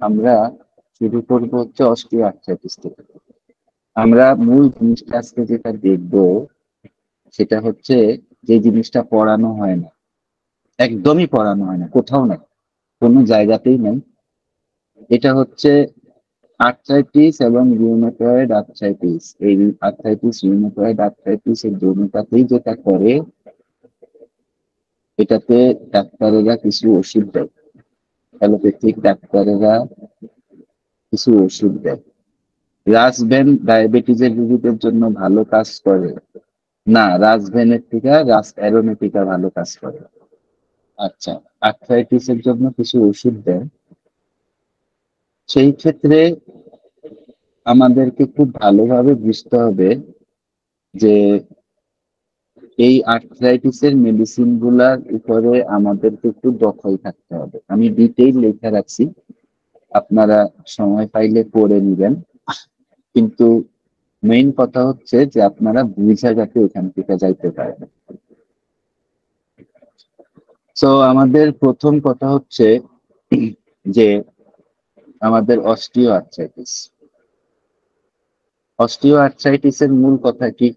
আমরা শুরু করবো হচ্ছে অস্টিও আর্থ্রাইটিস থেকে। আমরা মূল জিনিসটা আজকে যেটা দেখবো সেটা হচ্ছে যে জিনিসটা পড়ানো হয় না, একদমই পড়ানো হয় না, কোথাও নাই, কোনো জায়গাতেই নাই। এটা হচ্ছে আর্থ্রাইটিস এবং রিউমেটয়েড আর্থ্রাইটিস। এই আর্থ্রাইটিস রিউমেটয়েড আর্থ্রাইটিস এর জন্যটাতেই যেটা করে, এটাতে ডাক্তারেরা কিছু ওষুধ দেয়, অ্যালোপ্যাথিক ডাক্তারেরা কিছু ওষুধ দেয়। রাসবেন ডায়াবেটিসের রোগীদের জন্য ভালো কাজ করে না, রাসবেনের থেকে রাস অ্যারোমেটিকা ভালো কাজ করে। আচ্ছা, আর্থ্রাইটিস এর জন্য কিছু ওষুধ দেয়। সেই ক্ষেত্রে আমাদেরকে খুব ভালোভাবে বুঝতে হবে যে এই আর্থ্রাইটিস এর মেডিসিন গুলার উপরে আমাদেরকে একটু দখল থাকতে হবে। আমি ডিটেইল লেখা রাখছি, আপনারা সময় পাইলে পড়ে নিবেন। কিন্তু মেইন কথা হচ্ছে যে আপনারা বুঝা যাতে এখান থেকে যাইতে পারেন। তো আমাদের প্রথম কথা হচ্ছে যে আমাদের অস্টিও আর্থ্রাইটিস। অস্টিও আর্থ্রাইটিস এর মূল কথা কি?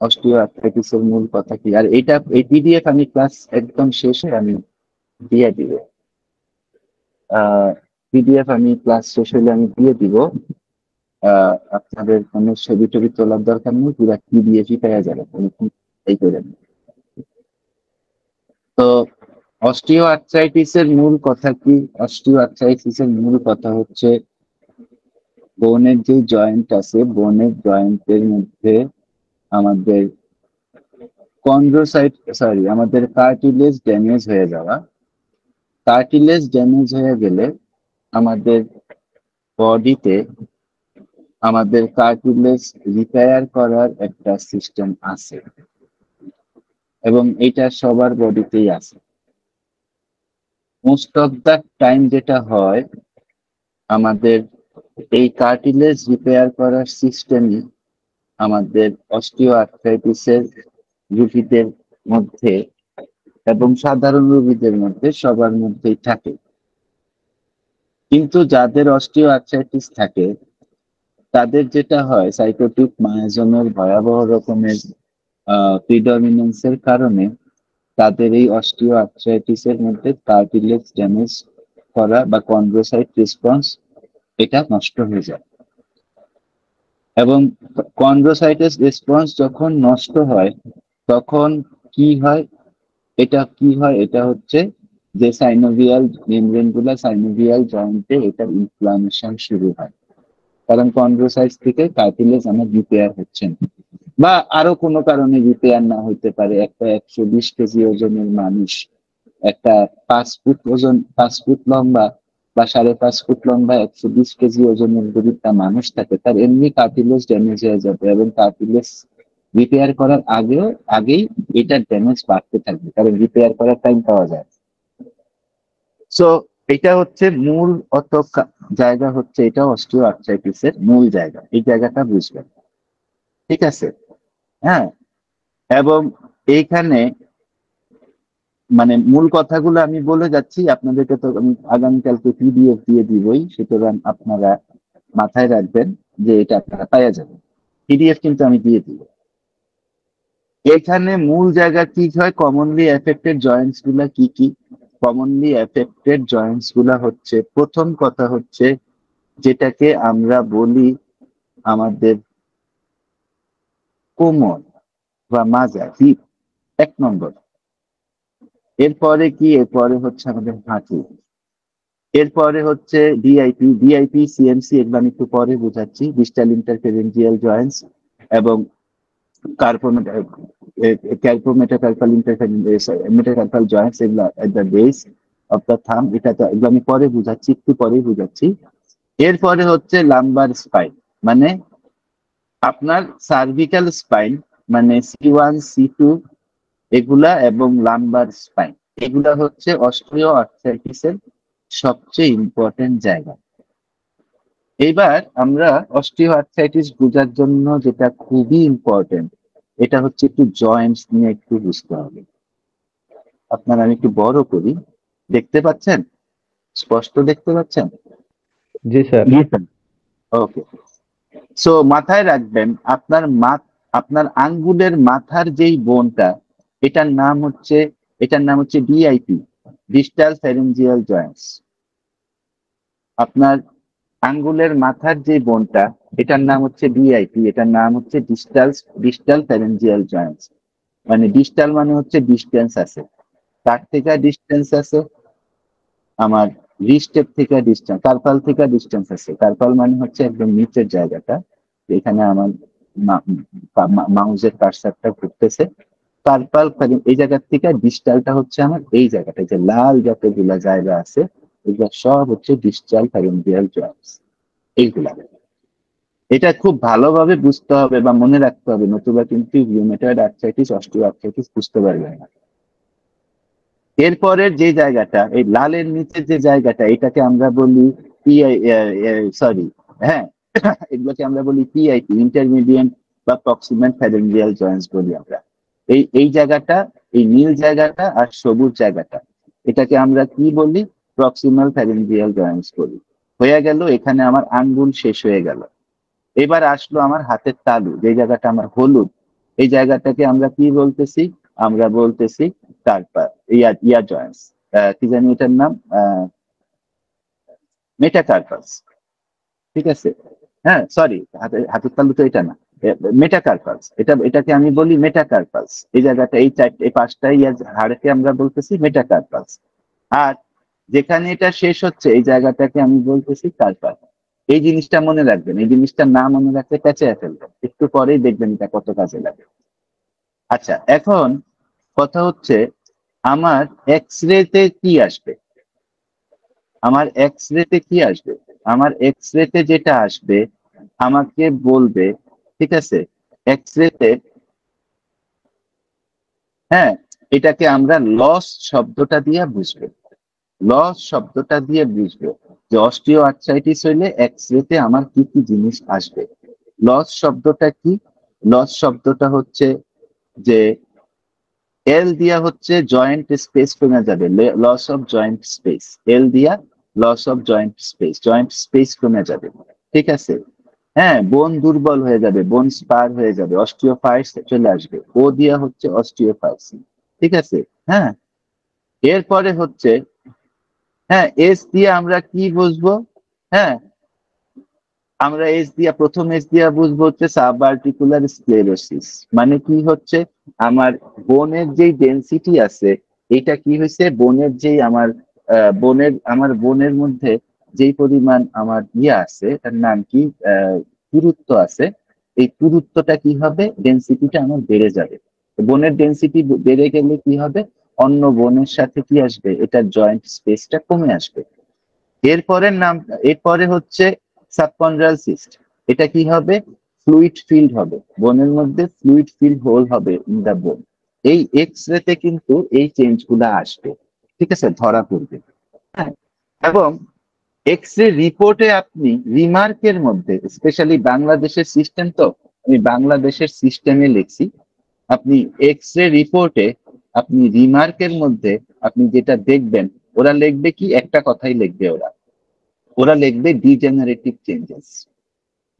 অস্টিও আর্থ্রাইটিস এর মূল কথা কি? আর এটা এই পিডিএফ আমি ক্লাস একদম শেষে আমি দিয়ে দিব। পিডিএফ আমি ক্লাস শেষ হলে আমি দিয়ে দিব। আপনাদের কোনো ছবি টবি তোলার দরকার নেই, পুরো পিডিএফই পাওয়া যাবে, এই করেন। তো অস্টিও আর্থ্রাইটিস এর মূল কথা কি? অস্টিও আর্থ্রাইটিস এর মূল কথা হচ্ছে বোনের যে জয়েন্ট আছে, বোনের জয়েন্টের মধ্যে আমাদের কন্ড্রোসাইট, সরি, আমাদের কার্টিলেজ ড্যামেজ হয়ে যাওয়া। কার্টিলেজ ড্যামেজ হয়ে গেলে আমাদের বডিতে আমাদের কার্টিলেজ রিপেয়ার করার একটা সিস্টেম আছে, এবং এটা সবার বডিতেই আছে। মোস্ট অফ দ্য টাইম যেটা হয়, আমাদের এই কার্টিলেজ রিপেয়ার করার সিস্টেমই আমাদের অস্টিও আর্থ্রাইটিসের রোগীদের মধ্যে এবং সাধারণ রোগীদের মধ্যে সবার মধ্যেই থাকে। কিন্তু যাদের অস্টিও আর্থ্রাইটিস থাকে তাদের যেটা হয়, সাইটোটিক মায়াজমের ভয়াবহ রকমের প্রিডমিনেন্সের কারণে তাদের এই অস্টিও আর্থ্রাইটিসের মধ্যে কার্টিলেজ ড্যামেজ করা বা কন্ড্রোসাইট রেসপন্স এটা নষ্ট হয়ে যায়। এবং কন্ড্রোসাইটিস রেসপন্স যখন নষ্ট হয় তখন কি হয়, এটা হচ্ছে যে সাইনোভিয়াল মেমব্রেন গুলা, সাইনোভিয়াল জয়েন্টে এটা ইনফ্লামেশন শুরু হয়, কারণ কন্ড্রোসাইট থেকে কার্টিলেজ আমার রিপেয়ার হচ্ছে না, বা আরো কোনো কারণে রিপেয়ার না হইতে পারে। একটা 120 কেজি ওজনের মানুষ, একটা 5 ফুট ওজন, 5 ফুট লম্বা বা 5.5 ফুট লম্বা 120 কেজি ওজনের যদি একটা মানুষ থাকে, তার এমনি কার্টিলেজ ড্যামেজ হয়ে যাবে, এবং কার্টিলেজ রিপেয়ার করার আগেই এটার ড্যামেজ বাড়তে থাকবে, কারণ রিপেয়ার করার টাইম পাওয়া যায়। সো এটা হচ্ছে মূল জায়গা, হচ্ছে এটা অস্টিও আর্থ্রাইটিস এর মূল জায়গা, এই জায়গাটা বুঝবেন, ঠিক আছে? হ্যাঁ, এবং এইখানে মানে মূল কথাগুলো আমি বলে যাচ্ছি, আপনাদেরকে তো আমি আগামীকালকে পিডিএফ দিয়ে দিবই, সুতরাং আপনারা মাথায় রাখবেন যে এটা আপনারা পাওয়া যাবে। পিডিএফ কিন্তু আমি দিয়ে দিব। এখানে মূল জায়গা কি হয়, কমনলি এফেক্টেড জয়েন্টস গুলা কি কি? কমনলি এফেক্টেড জয়েন্টস গুলা হচ্ছে, প্রথম কথা হচ্ছে যেটাকে আমরা বলি আমাদের কোমর বা মাজা, হিপ, 1 নম্বর। এরপরে কি? এরপরে হচ্ছে আমাদের হাঁটু। এরপরে হচ্ছে ডিআইপি সিএমসি, এগুলো আমি একটু পরে বোঝাচ্ছি, ডিস্টাল ইন্টারফেরেঞ্জিয়াল জয়েন্টস এবং ক্যালপোমেটাকার্পাল মেটাকার্পাল জয়েন্টস, এগুলো at the base of the থাম, এটা তো এগুলো আমি পরে বুঝাচ্ছি, একটু পরেই বুঝাচ্ছি। এরপরে হচ্ছে লাম্বার স্পাইন, মানে আপনার সার্ভিক্যাল স্পাইন, মানে C1 C2 এগুলা, এবং লাম্বার স্পাইন, এগুলা হচ্ছে অস্টিও আর্থ্রাইটিসের সবচেয়ে ইম্পর্টেন্ট জায়গা। এইবার আমরা অস্টিও আর্থ্রাইটিস বোঝার জন্য যেটা খুবই ইম্পর্টেন্ট, এটা হচ্ছে একটু জয়েন্টস নিয়ে একটু বুঝতে হবে। আপনারা, আমি একটু বড় করি, দেখতে পাচ্ছেন? স্পষ্ট দেখতে পাচ্ছেন? জি স্যার। ওকে, সো মাথায় রাখবেন আপনার আঙ্গুলের মাথার যেই বোনটা, এটার নাম হচ্ছে ডিআইপি, ডিস্টাল ফ্যারেঞ্জিয়াল জয়েন্টস। আপনার আঙ্গুলের মাথার যে বোনটা, এটার নাম হচ্ছে ডিআইপি, এটার নাম হচ্ছে ডিস্টাল ফ্যারেঞ্জিয়াল জয়েন্টস। মানে ডিস্টাল মানে হচ্ছে ডিস্টেন্স আছে, কার থেকে ডিস্টেন্স আছে, আমার রিস্টের থেকে ডিস্টেন্স, কার্পাল থেকে ডিস্টেন্স আছে। কার্পাল মানে হচ্ছে একদম নিচের জায়গাটা, এখানে আমার মাউসের কার্সারটা ঘুরতেছে। কার্পাল এই জায়গার থেকে ডিস্টালটা হচ্ছে আমার এই জায়গাটা, যে লাল যতগুলা জায়গা আছে এগুলো সব হচ্ছে ডিস্টাল ফ্যারেঞ্জিয়াল জয়েন্টস এইগুলা। এটা খুব ভালোভাবে বুঝতে হবে বা মনে রাখতে হবে, নতুবা কিন্তু রিউমেটয়েড আর্থ্রাইটিস, অস্টিও আর্থ্রাইটিস বুঝতে পারবেন না। এরপরের যে জায়গাটা, এই লালের নিচের যে জায়গাটা, এটাকে আমরা বলি পিআই, সরি, হ্যাঁ, এগুলোকে আমরা বলি পিআইপি, ইন্টারমিডিয়েট বা প্রক্সিমাল ফ্যারেঞ্জিয়াল জয়েন্টস বলি আমরা। এই জায়গাটা, এই নীল জায়গাটা আর সবুজ জায়গাটা, এটাকে আমরা কি বলি, প্রক্সিমাল ফ্যারেঞ্জিয়াল জয়েন্টস বলি। হয়ে গেল, এখানে আমার আঙ্গুল শেষ হয়ে গেল। এবার আসলো আমার হাতের তালু, যে জায়গাটা আমার হলুদ, এই জায়গাটাকে আমরা কি বলতেছি, আমরা বলতেছি কার্পাল, ইয়া জয়েন্টস, কি জানি এটার নাম, মেটাকার্পাস। ঠিক আছে, হ্যাঁ, সরি, হাতের তালু তো এটা না, মেটাকার্পাস, এটাকে আমি বলি মেটাকার্পাস। এই জায়গাটা, এই পাঁচটা হাড়কে আমরা বলতেছি মেটাকার্পাস। আর যেখানে এটা শেষ হচ্ছে, এই জায়গাটাকে আমি বলতেছি কার্পাস। এই জিনিসটা মনে রাখবেন, এই জিনিসটা না মনে রাখলে পেঁচিয়ে ফেলবেন, একটু পরেই দেখবেন এটা কত কাজে লাগে। আচ্ছা, এখন কথা হচ্ছে, আমার এক্স রেতে কি আসবে, আমার এক্স রেতে কি আসবে, আমার এক্স রেতে যেটা আসবে আমাকে বলবে, ঠিক আছে, এক্স রেতে, হ্যাঁ, এটাকে আমরা লস শব্দটা দিয়ে বুঝবো, লস শব্দটা দিয়ে বুঝবো যে অস্টিও আর্থ্রাইটিস হইলে এক্স রেতে আমার কি কি জিনিস আসবে। লস শব্দটা কি, লস শব্দটা হচ্ছে যে এল দিয়া হচ্ছে জয়েন্ট স্পেস কমে যাবে, লস অফ জয়েন্ট স্পেস, এল দিয়া লস অফ জয়েন্ট স্পেস কমে যাবে, ঠিক আছে। হ্যাঁ, বোন দুর্বল হয়ে যাবে, বোন স্পার হয়ে যাবে, অস্টিওফাইটস চলে আসবে, ও দিয়া হচ্ছে অস্টিওফাইটস, ঠিক আছে। হ্যাঁ, এরপরে হচ্ছে, হ্যাঁ, এস দিয়ে আমরা কি বুঝবো, হ্যাঁ, আমরা প্রথম এস দিয়া বুঝবো হচ্ছে সাবআর্টিকুলার স্ক্লেরোসিস। মানে কি হচ্ছে, আমার বোনের যেই ডেনসিটি আছে, এটা কি হয়েছে, বোনের যেই আমার বোনের মধ্যে যেই পরিমাণ আমার ইয়ে আছে, তার নাম কি, পুরুত্ব আছে, এই পুরুত্বটা কি হবে, ডেনসিটিটা আমার বেড়ে যাবে। বোনের ডেনসিটি বেড়ে গেলে কি হবে, অন্য বোনের সাথে কি আসবে, এটা জয়েন্ট স্পেসটা কমে আসবে। এরপরে হচ্ছে সাবকন্ড্রাল সিস্ট। এটা কি হবে, ফ্লুইড ফিল্ড হবে, বোনের মধ্যে ফ্লুইড ফিল্ড হোল হবে ইন দা বোন। এই এক্স রেতে কিন্তু এই চেঞ্জ গুলা আসবে, ঠিক আছে, ধরা পড়বে। হ্যাঁ, এবং এক্স রে রিপোর্টে আপনি রিমার্কের মধ্যে, স্পেশালি বাংলাদেশের সিস্টেম, তো আমি বাংলাদেশের সিস্টেমে লিখছি, আপনি এক্স রে রিপোর্টে আপনি রিমার্কের মধ্যে আপনি যেটা দেখবেন, ওরা লিখবে কি, একটা কথাই লিখবে, ওরা ওরা লিখবে ডিজেনারেটিভ চেঞ্জেস।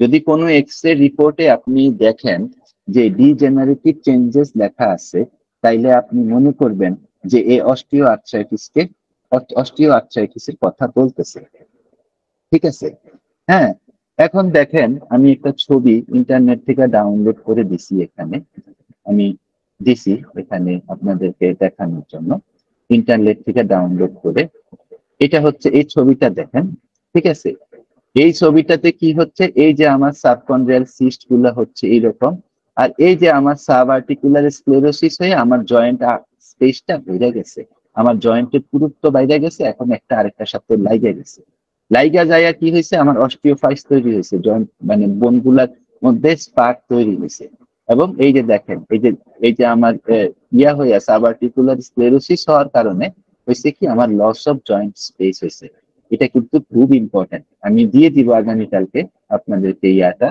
যদি কোনো এক্স রে রিপোর্টে আপনি দেখেন যে ডিজেনারেটিভ চেঞ্জেস লেখা আছে, তাইলে আপনি মনে করবেন যে এই অস্টিও আর্থ্রাইটিসের কথা বলতেছে, ঠিক আছে। হ্যাঁ, এখন দেখেন, আমি একটা ছবি ইন্টারনেট থেকে ডাউনলোড করে দিছি, এখানে আমি দিছি এখানে আপনাদেরকে দেখানোর জন্য, ইন্টারনেট থেকে ডাউনলোড করে। এটা হচ্ছে, এই ছবিটা দেখেন, ঠিক আছে। এই ছবিটাতে কি হচ্ছে, এই যে আমার সাবকন্ড্রিয়াল সিস্ট গুলা হচ্ছে এইরকম, আর এই যে আমার সাব আর্টিকুলার স্ক্লেরোসিস হয়ে আমার জয়েন্ট স্পেসটা বেড়ে গেছে, আমার জয়েন্টের পুরুত্ব বাইরে গেছে, এখন একটা আরেকটার সাথে লাইগা গেছে। লাইগা যাইয়া কি হয়েছে, আমার অস্টিওফাইটস তৈরি হয়েছে, জয়েন্ট মানে বোন গুলার মধ্যে স্পার্ক তৈরি হয়েছে। এবং এই যে দেখেন, এই যে আমার ইয়া হইয়া সাব আর্টিকুলার স্ক্লেরোসিস হওয়ার কারণে হয়েছে কি, আমার লস অফ জয়েন্ট স্পেস হয়েছে। এটা কিন্তু খুব ইম্পর্টেন্ট, আমি দিয়ে দিব আগামীকালকে আপনাদেরকে ইয়াটা।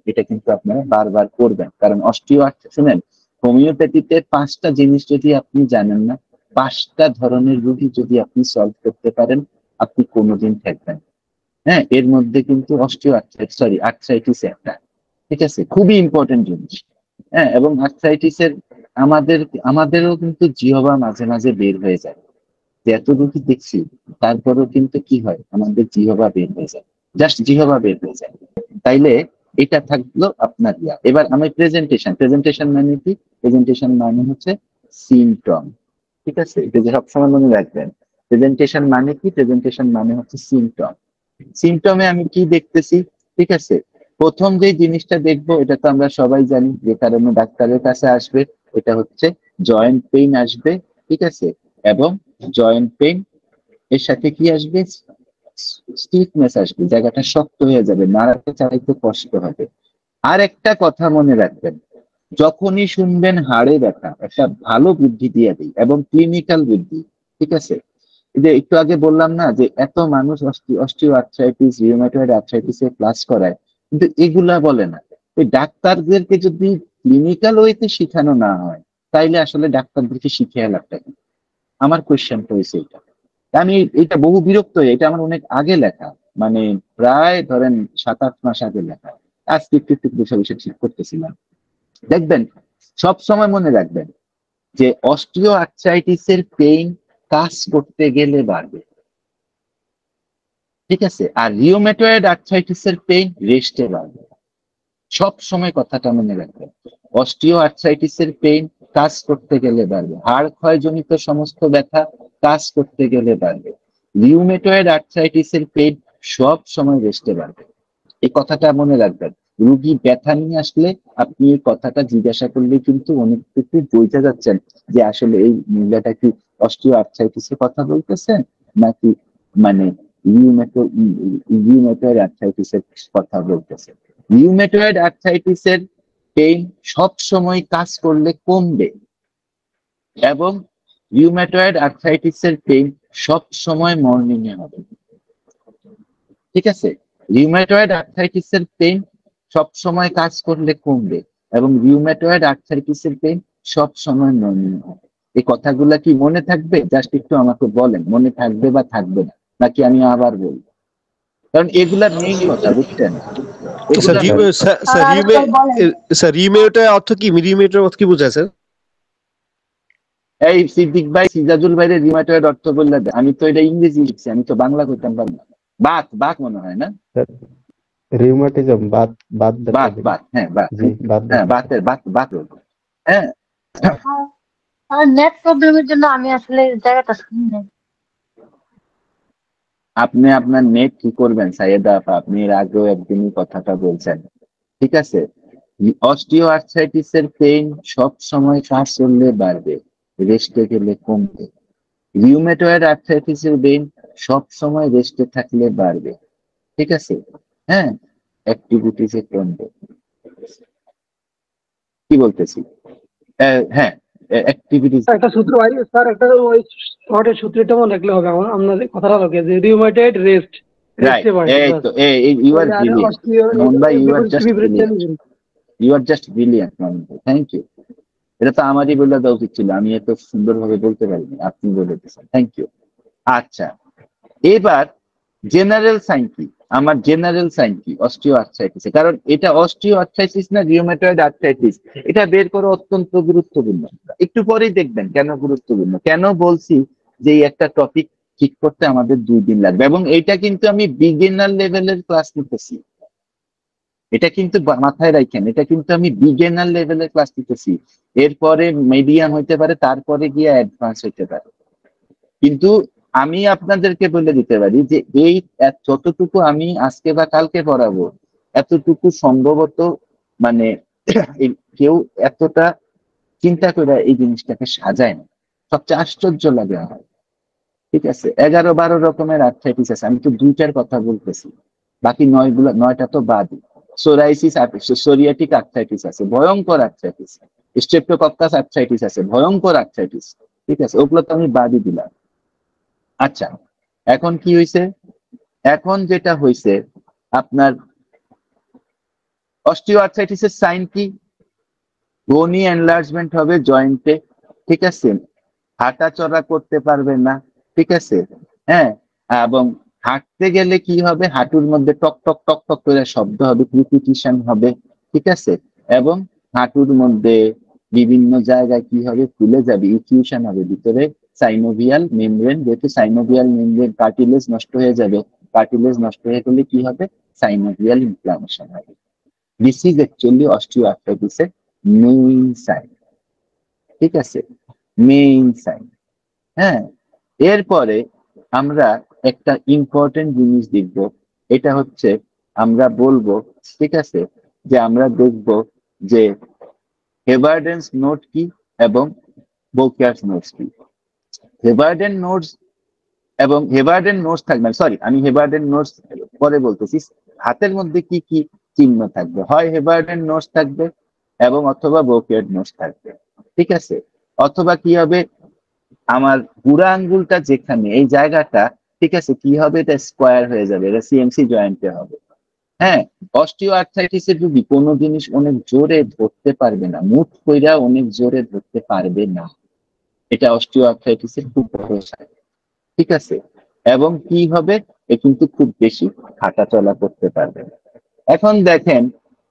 এটা কিন্তু আপনারা বারবার করবেন, কারণ শুনেন, হোমিওপ্যাথিতে 5টা জিনিস যদি আপনি জানেন না, 5টা ধরনের রোগী যদি আপনি সলভ করতে পারেন, আপনি কোনোদিন থাকবেন। হ্যাঁ, এর মধ্যে কিন্তু আর্থ্রাইটিস একটা, ঠিক আছে, খুবই ইম্পর্টেন্ট জিনিস। হ্যাঁ, এবং আর্থ্রাইটিসের আমাদেরও কিন্তু জিহ্বা মাঝে মাঝে বের হয়ে যায়, যে এতটুকু দেখছি তারপরেও কিন্তু কি হয়, আমাদের জিহ্বা বের হয়ে যায়, জাস্ট জিহ্বা বের হয়ে যায়। তাইলে এটা থাকলো আপনার ইয়া। এবার আমি প্রেজেন্টেশন মানে কি? প্রেজেন্টেশন মানে হচ্ছে সিমটম, ঠিক আছে, এটা যে সবসময় মনে রাখবেন। প্রেজেন্টেশন মানে কি? প্রেজেন্টেশন মানে হচ্ছে সিমটম। সিমটমে আমি কি দেখতেছি, ঠিক আছে, প্রথম যে জিনিসটা দেখবো, এটা তো আমরা সবাই জানি, যে কারণে ডাক্তারের কাছে আসবে, এটা হচ্ছে জয়েন্ট পেইন আসবে, ঠিক আছে, এবং জয়েন্ট পেইন এর সাথে কি আসবে, স্টিফনেস আসবে, জায়গাটা শক্ত হয়ে যাবে, নাড়াতে চাইতে কষ্ট হবে। আর একটা কথা মনে রাখবেন, যখনই শুনবেন হাড়ে ব্যথা, একটা ভালো বুদ্ধি দিয়ে দিই, এবং ক্লিনিক্যাল বুদ্ধি, ঠিক আছে। এই যে একটু আগে বললাম না, যে এত মানুষ অস্টিও আর্থ্রাইটিস, রিউমাটয়েড আর্থ্রাইটিস এর ক্লাস করায়, কিন্তু এগুলা বলে না। ওই ডাক্তারদেরকে যদি ক্লিনিক্যাল ওয়েতে শিখানো না হয়, তাইলে আসলে ডাক্তারদেরকে শিখিয়ে লাভটা কি? আমার কোয়েশ্চেনটা হয়েছে এটা। আমি এটা বহু বিরক্ত হয়ে, এটা আমার অনেক আগে লেখা, মানে প্রায় ধরেন 7-8 মাস আগে লেখা। আজকে একটু একটু বিষয় বিষয় ঠিক করতেছিলাম। দেখবেন, সব সময় মনে রাখবেন যে অস্টিও আর্থ্রাইটিসের পেইন কাজ করতে গেলে বাড়বে, ঠিক আছে, আর রিউমেটয়েড আর্থ্রাইটিসের পেইন রেস্টে বাড়বে। সব সময় কথাটা মনে রাখবেন, অস্টিও আর্থ্রাইটিসের পেইন কাজ করতে গেলে বাড়বে, হাড় ক্ষয়জনিত সমস্ত ব্যথা কাজ করতে গেলে বাড়বে। রিউমেটয়েড আর্থ্রাইটিসের পেইন সব সময় রেস্টে বাড়বে। এই কথাটা মনে রাখবেন। রুগী ব্যথা নিয়ে আসলে আপনি এই কথাটা জিজ্ঞাসা করলে কিন্তু অনেক কিছু বোঝা যাচ্ছেন, যে আসলে এই মহিলাটা কি অস্টিও আর্থ্রাইটিসের কথা বলতেছেন, নাকি মানে রিউমেটয়েড আর্থ্রাইটিসের কথা বলতেছেন। রিউমেটয়েড আর্থ্রাইটিসের পেইন সব সময় কাজ করলে কমবে, এবং রিউমেটয়েড আর্থ্রাইটিসের পেইন সব সময় মর্নিং এ হবে, ঠিক আছে। রিউমেটয়েড আর্থ্রাইটিসের পেইন সব সময় কাজ করলে কমবে, এবং রিউমেটয়েড আর্থ্রাইটিসের পেইন সব সময় মর্নিং হবে। এই কথাগুলা কি মনে থাকবে? জাস্ট একটু আমাকে বলেন, মনে থাকবে বা থাকবে না, নাকি আমি আবার বলবো? কারণ এগুলা মেইন কথা, বুঝছেন, তো স্যার এগুলা স্যার রিউমেটয়েড অর্থ কি? রিউমেটয়েড অর্থ কি বোঝায় স্যার? এই সিদ্দিক ভাই, সিজাজুল ভাইরে রিউমেটয়েড অর্থ বললে দে। আমি তো এটা ইংরেজি লিখছি, আমি তো বাংলা করতাম পারবো না। বাত বাত মনে হয় না? রিউমাটিজম, বাত বাত ব্যথা বাত যেটা। বাত হ্যাঁ, বাত। জি, বাত হ্যাঁ, ব্যথা। বাতের বাত বাত রোগ। হ্যাঁ, আর নেট প্রবলেমের জন্য আমি আসলে জায়গাটা শুনি নাই। আপনি আপনার নেট কি করবেন সাইয়েদা আপা, আপনি এর আগেও একদিনই কথাটা বলছেন, ঠিক আছে। অস্টিও আর্থ্রাইটিস এর পেইন সব সময় কাজ করলে বাড়বে, রেস্টে গেলে কমবে। রিউমেটয়েড আর্থ্রাইটিস এর পেইন সব সময় রেস্টে থাকলে বাড়বে, ঠিক আছে। হ্যাঁ, অ্যাক্টিভিটিস এ কমবে। কি বলতেছি? হ্যাঁ, অ্যাক্টিভিটিস। একটা সূত্র ভাই স্যার, একটা ওই শর্টের সূত্রটা মনে রাখলে হবে আমার আপনাদের কথাটা লোকে, যে রিউমাটয়েড রেস্ট রাইট, রেস্টে বাড়ে এই বাস। তো, ইউ আর আর ব্রিলিয়েন্ট অস্ট্রিয়া মোহন ভাই, ইউ আর বিপরীত জাস্ট বিপরীত brilliant, you are just brilliant Mohan ভাই, থ্যাংক ইউ। এটা তো আমারই বলে দেওয়া উচিত ছিল, আমি এত সুন্দরভাবে বলতে পারিনি, আপনি বলে দিয়েছেন, থ্যাংক ইউ। আচ্ছা, এবার জেনারেল সাইন কি? আমার জেনারেল সাইন কি অস্টিও আর্থ্রাইটিস? কারণ এটা অস্টিও আর্থ্রাইটিস না রিউমেটয়েড আর্থ্রাইটিস, এটা বের করা অত্যন্ত গুরুত্বপূর্ণ। একটু পরেই দেখবেন কেন গুরুত্বপূর্ণ, কেন বলছি যে এই একটা টপিক ঠিক করতে আমাদের 2 দিন লাগবে, এবং এটা কিন্তু আমি বিগিনার লেভেলের ক্লাস নিতেছি। এটা কিন্তু মাথায় রাখেন, এটা কিন্তু আমি বিগিনার লেভেলের ক্লাস নিতেছি। এরপরে মিডিয়াম হইতে পারে, তারপরে গিয়ে অ্যাডভান্স হইতে পারে। কিন্তু আমি আপনাদেরকে বলে দিতে পারি যে এই যতটুকু আমি আজকে বা কালকে পড়াবো, এতটুকু সম্ভবত মানে কেউ এতটা চিন্তা করে এই জিনিসটাকে সাজায় না। সবচেয়ে আশ্চর্য লাগে আমার, ঠিক আছে। 11-12 রকমের আর্থ্রাইটিস আছে, আমি তো 2টার কথা বলতেছি, বাকি 9টা তো বাদ। সোরাইসিস, সোরিয়াটিক আর্থ্রাইটিস আছে, ভয়ঙ্কর আর্থ্রাইটিস। স্ট্রেপ্টোকক্কাস আর্থ্রাইটিস আছে, ভয়ঙ্কর আর্থ্রাইটিস, ঠিক আছে, ওগুলো তো আমি বাদই দিলাম। আচ্ছা, এখন কি হয়েছে? এখন যেটা হয়েছে, আপনার অস্টিও আর্থ্রাইটিসের সাইন কি? বোনি এনলার্জমেন্ট হবে জয়েন্টে, ঠিক আছে, হাঁটা চলা করতে পারবে না, ঠিক আছে। হ্যাঁ, এবং হাঁটতে গেলে কি হবে, হাঁটুর মধ্যে টক টক টক টক করে শব্দ হবে, ক্রিপিটিশন হবে, ঠিক আছে, এবং হাঁটুর মধ্যে বিভিন্ন জায়গায় কি হবে, ফুলে যাবে, ইনফিউশন হবে ভিতরে সাইনোভিয়াল মেমব্রেন, যেহেতু সাইনোভিয়াল মেমব্রেন কার্টিলেজ নষ্ট হয়ে যাবে, কার্টিলেজ নষ্ট হয়ে গেলে কি হবে, সাইনোভিয়াল ইনফ্লামেশন হবে। দিস ইজ অ্যাকচুয়ালি অস্টিওআর্থ্রাইটিসের মেইন সাইন, ঠিক আছে, মেইন সাইন। হ্যাঁ, এরপরে আমরা একটা ইম্পর্টেন্ট জিনিস দেখব, এটা হচ্ছে আমরা বলবো, ঠিক আছে, যে আমরা দেখব যে হেবার্ডেন্স নোট কি এবং বোকিয়ার্স নোটস কি। হেবার্ডেন নোটস এবং হেবার্ডেন নোটস থাকবে, সরি আমি হেবার্ডেন নোটস পরে বলতেছি, হাতের মধ্যে কি কি চিহ্ন থাকবে, হয় হেবার্ডেন নোটস থাকবে এবং অথবা বোকিয়ার্ড নোটস থাকবে, ঠিক আছে, অথবা কি হবে, আমার বুড়া আঙ্গুলটা যেখানে এই জায়গাটা, ঠিক আছে, কি হবে, এটা স্কোয়ার হয়ে যাবে, এটা সিএমসি জয়েন্টে হবে। হ্যাঁ, অস্টিওআর্থ্রাইটিসের রোগী কোনো জিনিস অনেক জোরে ধরতে পারবে না, মুঠ কইরা অনেক জোরে ধরতে পারবে না, এটা অস্টিওআর্থ্রাইটিসের খুব বড় সাইন, ঠিক আছে, এবং কি হবে, এ কিন্তু খুব বেশি হাঁটা চলা করতে পারবে না। এখন দেখেন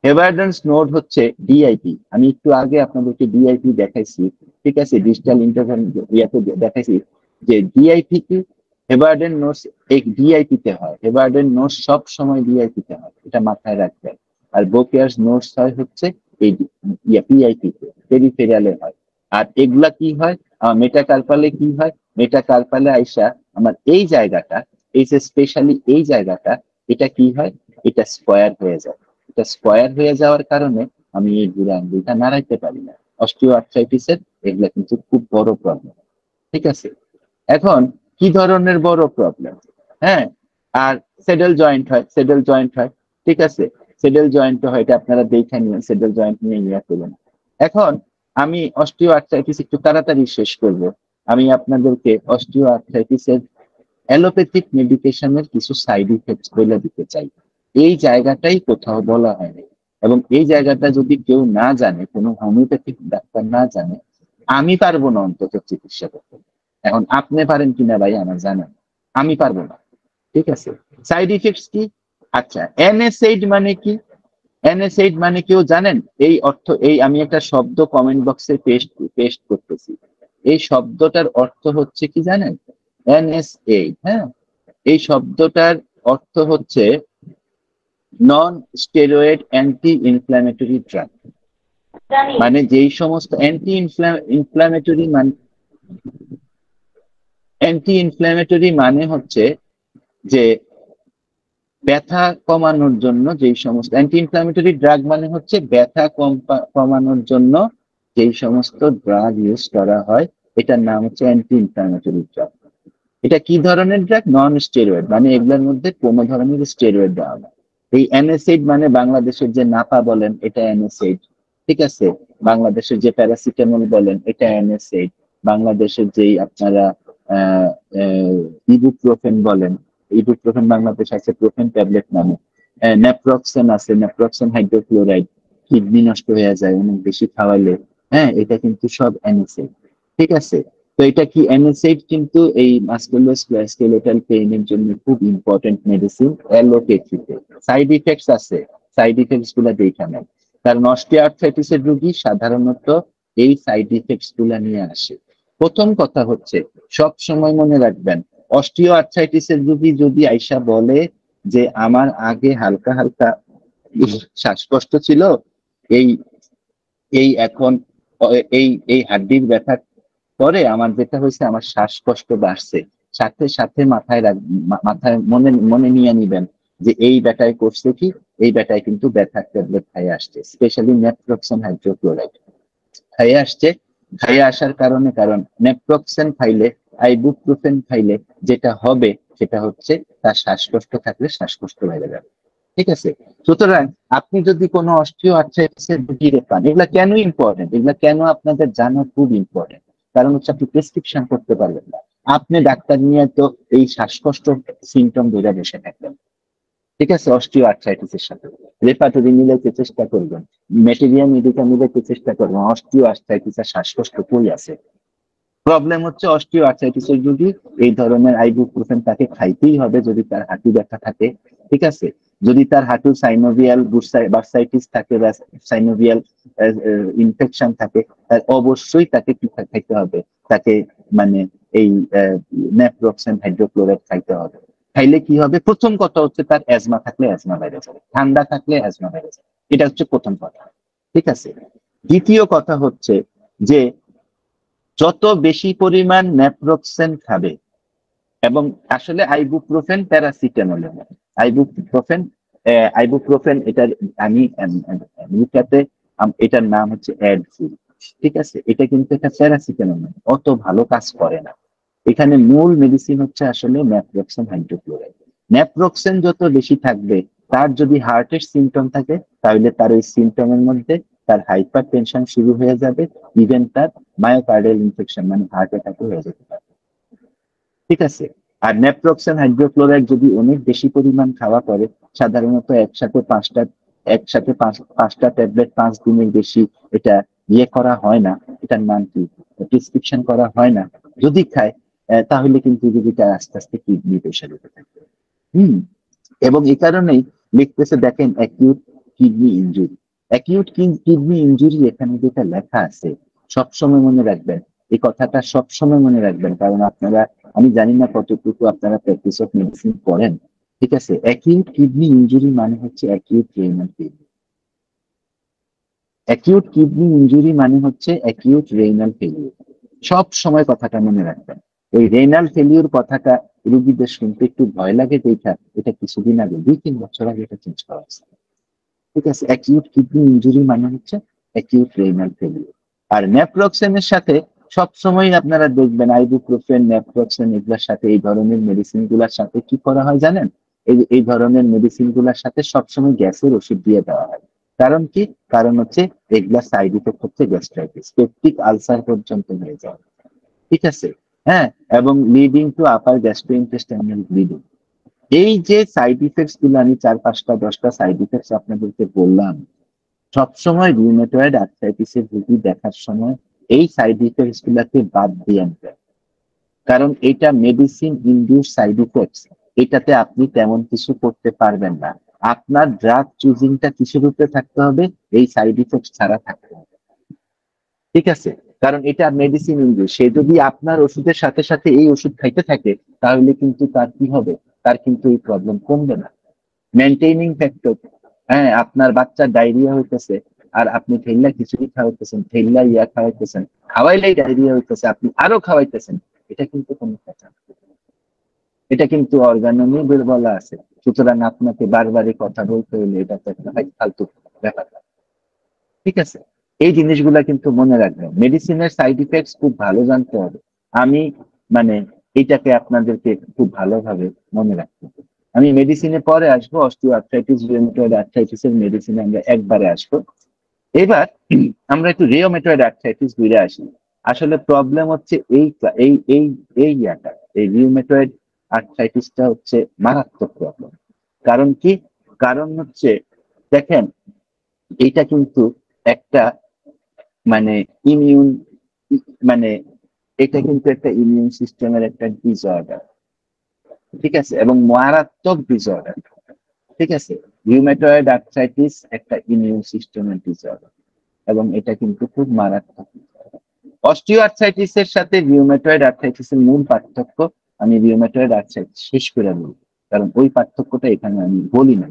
হেবার্ডেন্স নোড হচ্ছে ডিআইপি, আমি একটু আগে আপনাদেরকে ডিআইপি দেখাইছি, ঠিক আছে, ডিজিটাল ইন্টারভেন ইয়াতে দেখাইছি যে ডিআইপি কি, হেবার্ডেন নোটস এই ডিআইপি তে হয়, হেবার্ডেন নোটস সব সময় ডিআইপি তে হয়, এটা মাথায় রাখবেন। আর বোকিয়ার্স নোটস হয় হচ্ছে এই পিআইপি তে, পেরিফেরালে হয়। আর এগুলা কি হয়, মেটাকার্পালে কি হয়, মেটাকার্পালে আইসা আমার এই জায়গাটা, এই যে স্পেশালি এই জায়গাটা, এটা কি হয়, এটা স্কোয়ার হয়ে যায়, এটা স্কোয়ার হয়ে যাওয়ার কারণে আমি এই বুড়া আঙ্গুলটা নাড়াইতে পারি না। অস্টিওআর্থ্রাইটিসের এগুলা কিন্তু খুব বড় প্রবলেম, ঠিক আছে। এখন কি ধরনের বড় প্রবলেম, হ্যাঁ, আর সেডেল জয়েন্ট হয়, সেডেল জয়েন্ট হয়, ঠিক আছে, সেডেল জয়েন্ট হয়, এটা আপনারা দেখে নিন, সেডেল জয়েন্ট নিয়ে ইয়া করবেন। এখন আমি অস্টিওআর্থ্রাইটিস একটু তাড়াতাড়ি শেষ করব, আমি আপনাদেরকে অস্টিওআর্থ্রাইটিসের অ্যালোপ্যাথিক মেডিকেশনের কিছু সাইড ইফেক্টস বলে দিতে চাই। এই জায়গাটাই কোথাও বলা হয়নি, এবং এই জায়গাটা যদি কেউ না জানে, কোনো হোমিওপ্যাথিক ডাক্তার না জানে, আমি পারবো না অন্তত চিকিৎসা করতে। এখন আপনি পারেন কিনা ভাই আমার জানেন, আমি পারবো না, ঠিক আছে। সাইড ইফেক্টস কি, আচ্ছা, এনএসএইড মানে কি, এনএসএইড মানে কেউ জানেন এই অর্থ, এই আমি একটা শব্দ কমেন্ট বক্সে পেস্ট করতেছি, এই শব্দটার অর্থ হচ্ছে কি জানেন, এনএসএইড, হ্যাঁ, এই শব্দটার অর্থ হচ্ছে নন স্টেরয়েড অ্যান্টি ইনফ্ল্যামেটরি ড্রাগ, মানে যেই সমস্ত অ্যান্টি ইনফ্ল্যামেটরি মানে হচ্ছে যে ব্যথা কমানোর জন্য যেই সমস্ত অ্যান্টি ইনফ্ল্যামেটরি ড্রাগ, মানে হচ্ছে ব্যথা কমানোর জন্য যেই সমস্ত ড্রাগ ইউজ করা হয়, এটার নাম হচ্ছে অ্যান্টি ইনফ্ল্যামেটরি ড্রাগ। এটা কি ধরনের ড্রাগ, নন স্টেরয়েড, মানে এগুলোর মধ্যে কোনো ধরনের স্টেরয়েড দেওয়া না। এই এনএসএইড মানে বাংলাদেশের যে নাপা বলেন, এটা এনএসএইড, ঠিক আছে, বাংলাদেশের যে প্যারাসিটামল বলেন, এটা এনএসএইড, বাংলাদেশের যেই আপনারা ইবুপ্রোফেন বলেন, ইবুপ্রোফেন বাংলাদেশ আছে প্রোফেন ট্যাবলেট নামে, নেপ্রক্সেন আছে, নেপ্রক্সেন হাইড্রোক্লোরাইড, কিডনি নষ্ট হয়ে যায় অনেক বেশি খাওয়াইলে, হ্যাঁ, এটা কিন্তু সব এনএসএইড, ঠিক আছে। তো এটা কি এনএসএইড কিন্তু এই মাসকুলোস্কেলেটাল পেইনের জন্য খুব ইম্পর্টেন্ট মেডিসিন অ্যালোপ্যাথিতে। সাইড ইফেক্টস আছে, সাইড ইফেক্টস গুলা দেখা নেয়, কারণ অস্টিওআর্থ্রাইটিসের রোগী সাধারণত এই সাইড ইফেক্টস গুলা নিয়ে আসে। প্রথম কথা হচ্ছে সব সময় মনে রাখবেন, অস্টিওআর্থ্রাইটিসের রোগী যদি আইসা বলে যে আমার আগে হালকা হালকা শ্বাসকষ্ট ছিল, এই এই এখন এই এই হাড্ডির ব্যথা পরে আমার যেটা হয়েছে, আমার শ্বাসকষ্ট বাড়ছে, সাথে সাথে মাথায় মনে মনে নিয়ে নিবেন যে এই ব্যাটায় করছে কি, এই ব্যাটায় কিন্তু ব্যথা ট্যাবলেট খাইয়ে আসছে, স্পেশালি নেপ্রক্সেন হাইড্রোক্লোরাইড খাইয়ে আসছে। খাইয়ে আসার কারণে, কারণ নেপ্রক্সেন খাইলে, আইবুপ্রোফেন খাইলে যেটা হবে সেটা হচ্ছে তার শ্বাসকষ্ট থাকলে শ্বাসকষ্ট বেড়ে যাবে, ঠিক আছে। সুতরাং আপনি যদি কোনো অস্টিওআর্থ্রাইটিসের রোগীরে পান, এগুলা কেন ইম্পর্টেন্ট, এগুলা কেন আপনাদের জানা খুব ইম্পর্টেন্ট, কারণ হচ্ছে আপনি প্রেসক্রিপশন করতে পারবেন না, আপনি ডাক্তার নিয়ে তো এই শ্বাসকষ্ট সিমটম ধরে বসে থাকবেন, ঠিক আছে। অস্টিওআর্থ্রাইটিসের সাথে রেপাটোরি মিলাইতে চেষ্টা করবেন, ম্যাটেরিয়া মেডিকা মিলাইতে চেষ্টা করবেন, অস্টিওআর্থ্রাইটিস আর শ্বাসকষ্ট কই আছে, প্রবলেম হচ্ছে অস্টিও আর্থ্রাইটিসের রোগী এই ধরনের আইবুপ্রোফেন তাকে খাইতেই হবে যদি তার হাঁটু ব্যথা থাকে, ঠিক আছে। যদি তার হাঁটু সাইনোভিয়াল বার্সাইটিস থাকে বা সাইনোভিয়াল ইনফেকশন থাকে, তার অবশ্যই তাকে কি খাইতে হবে, তাকে মানে এই নেপ্রোক্সেন হাইড্রোক্লোরাইড খাইতে হবে। খাইলে কি হবে, প্রথম কথা হচ্ছে তার অ্যাজমা থাকলে অ্যাজমা বেড়ে যাবে, ঠান্ডা থাকলে অ্যাজমা বেড়ে যাবে, এটা হচ্ছে প্রথম কথা, ঠিক আছে। দ্বিতীয় কথা হচ্ছে যে যত বেশি পরিমাণ নেপ্রোক্সেন খাবে, এবং আসলে আইবুপ্রোফেন প্যারাসিটামলের মতো, আইবুপ্রোফেন এটার আমি আমেরিকাতে এটার নাম হচ্ছে অ্যাডভিল, ঠিক আছে। এটা কিন্তু একটা প্যারাসিটামল, অত ভালো কাজ করে না। এখানে মূল মেডিসিন হচ্ছে আসলে নেপ্রোক্সেন হাইড্রোক্লোরাইড। নেপ্রোক্সেন যত বেশি থাকবে, তার যদি হার্টের সিমটম থাকে তাহলে তার ওই সিমটমের মধ্যে তার হাইপার টেনশন শুরু হয়ে যাবে, ইভেন তার মায়োকার্ডিয়াল ইনফেকশন মানে হার্ট অ্যাটাকও হয়ে যেতে পারে, ঠিক আছে। আর নেপ্রোক্সেন হাইড্রোক্লোরাইড যদি অনেক বেশি পরিমাণ খাওয়া পড়ে, সাধারণত একসাথে পাঁচটা ট্যাবলেট 5 দিনের বেশি এটা করা হয় না, এটার নাম কি প্রেসক্রিপশন করা হয় না, যদি খায় তাহলে কিন্তু রোগীটা আস্তে আস্তে কিডনি পেশার হতে থাকবে। এবং এই কারণেই লিখতেছে দেখেন acute kidney injury. Acute kidney injury এখানে যেটা লেখা আছে সবসময় মনে রাখবেন, এই কথাটা সবসময় মনে রাখবেন, কারণ আপনারা, আমি জানি না কতটুকু আপনারা প্র্যাকটিস অফ মেডিসিন করেন, ঠিক আছে। অ্যাকিউট কিডনি ইনজুরি মানে হচ্ছে acute renal failure. Acute kidney injury মানে হচ্ছে অ্যাকিউট রেনাল ফেলিউর। সব সময় কথাটা মনে রাখবেন। ওই রেনাল ফেলিউর কথাটা রুগীদের শুনতে একটু ভয় লাগে, দেখা এটা কিছুদিন আগে 2-3 বছর আগে এটা চেঞ্জ করা হয়েছে, ঠিক আছে। অ্যাকিউট কিডনি ইনজুরি মানে হচ্ছে অ্যাকিউট রেনাল ফেলিউর। আর নেপ্রোক্সেনের সাথে সবসময় আপনারা দেখবেন আইবুপ্রোফেন, নেপ্রোক্সেন এগুলোর সাথে, এই ধরনের মেডিসিন গুলার সাথে কি করা হয় জানেন, এই ধরনের মেডিসিন গুলার সাথে সবসময় গ্যাসের ওষুধ দিয়ে দেওয়া হয়। কারণ কি, কারণ হচ্ছে এগুলা সাইড ইফেক্ট হচ্ছে গ্যাস্ট্রাইটিস, পেপটিক আলসার পর্যন্ত হয়ে যায়, ঠিক আছে। হ্যাঁ, এবং leading to upper gastrointestinal bleeding. এই যে সাইড ইফেক্টস গুলো আমি 4-5-10টা সাইড ইফেক্টস আপনাদেরকে বললাম, সবসময় রিউমেটয়েড আর্থ্রাইটিসের রোগী দেখার সময় এই সাইড ইফেক্টস গুলাকে বাদ দিয়ে আনতে, কারণ এটা মেডিসিন ইনডিউস সাইড ইফেক্টস, এটাতে আপনি তেমন কিছু করতে পারবেন না। আপনার ড্রাগ চুজিংটা কিসের উপরে থাকতে হবে, এই সাইড ইফেক্টস ছাড়া থাকতে হবে, ঠিক আছে। কারণ এটা মেডিসিন ইনডিউস, সে যদি আপনার ওষুধের সাথে সাথে এই ওষুধ খাইতে থাকে তাহলে কিন্তু তার কি হবে, তার কিন্তু এই প্রবলেম কমবে না। মেইনটেইনিং ফ্যাক্টর, হ্যাঁ, আপনার বাচ্চা ডায়রিয়া হইতেছে আর আপনি ঠেল্লা খিচুড়ি খাওয়াইতেছেন, ঠেল্লা খাওয়াইতেছেন, খাওয়াইলেই ডায়রিয়া হইতেছে, আপনি আরো খাওয়াইতেছেন, এটা কিন্তু কোনো কথা না। এটা কিন্তু অর্গানমে বলা আছে, সুতরাং আপনাকে বারবার কথা বলতে হলে এটা তো একটা ফালতু ব্যাপার, ঠিক আছে। এই জিনিসগুলা কিন্তু মনে রাখবেন, মেডিসিনের সাইড ইফেক্টস খুব ভালো জানতে হবে। আমি মানে এটাকে আপনাদেরকে খুব ভালোভাবে মনে রাখতে হবে। আমি মেডিসিনে পরে আসবো, অস্টিও আর্থ্রাইটিস, রিউমেটয়েড আর্থ্রাইটিসের মেডিসিনে আমরা একবারে আসবো। এবার আমরা একটু রিউমেটয়েড আর্থ্রাইটিস ঘুরে আসি। আসলে প্রবলেম হচ্ছে এই এই এই এই ইয়াটা, এই রিউমেটয়েড আর্থ্রাইটিসটা হচ্ছে মারাত্মক প্রবলেম। কারণ কি, কারণ হচ্ছে দেখেন এইটা কিন্তু একটা মানে ইমিউন, মানে এটা কিন্তু একটা ইমিউন সিস্টেমের একটা ডিসঅর্ডার, ঠিক আছে, এবং মারাত্মক ডিসঅর্ডার, ঠিক আছে। রিউমেটয়েড আর্থ্রাইটিস একটা ইমিউন সিস্টেমের ডিসঅর্ডার এবং এটা কিন্তু খুব মারাত্মক। অস্টিও আর্থ্রাইটিসের সাথে রিউমেটয়েড আর্থ্রাইটিসের মূল পার্থক্য আমি রিউমেটয়েড আর্থ্রাইটিস শেষ করে বলবো, কারণ ওই পার্থক্যটা এখানে আমি বলি না,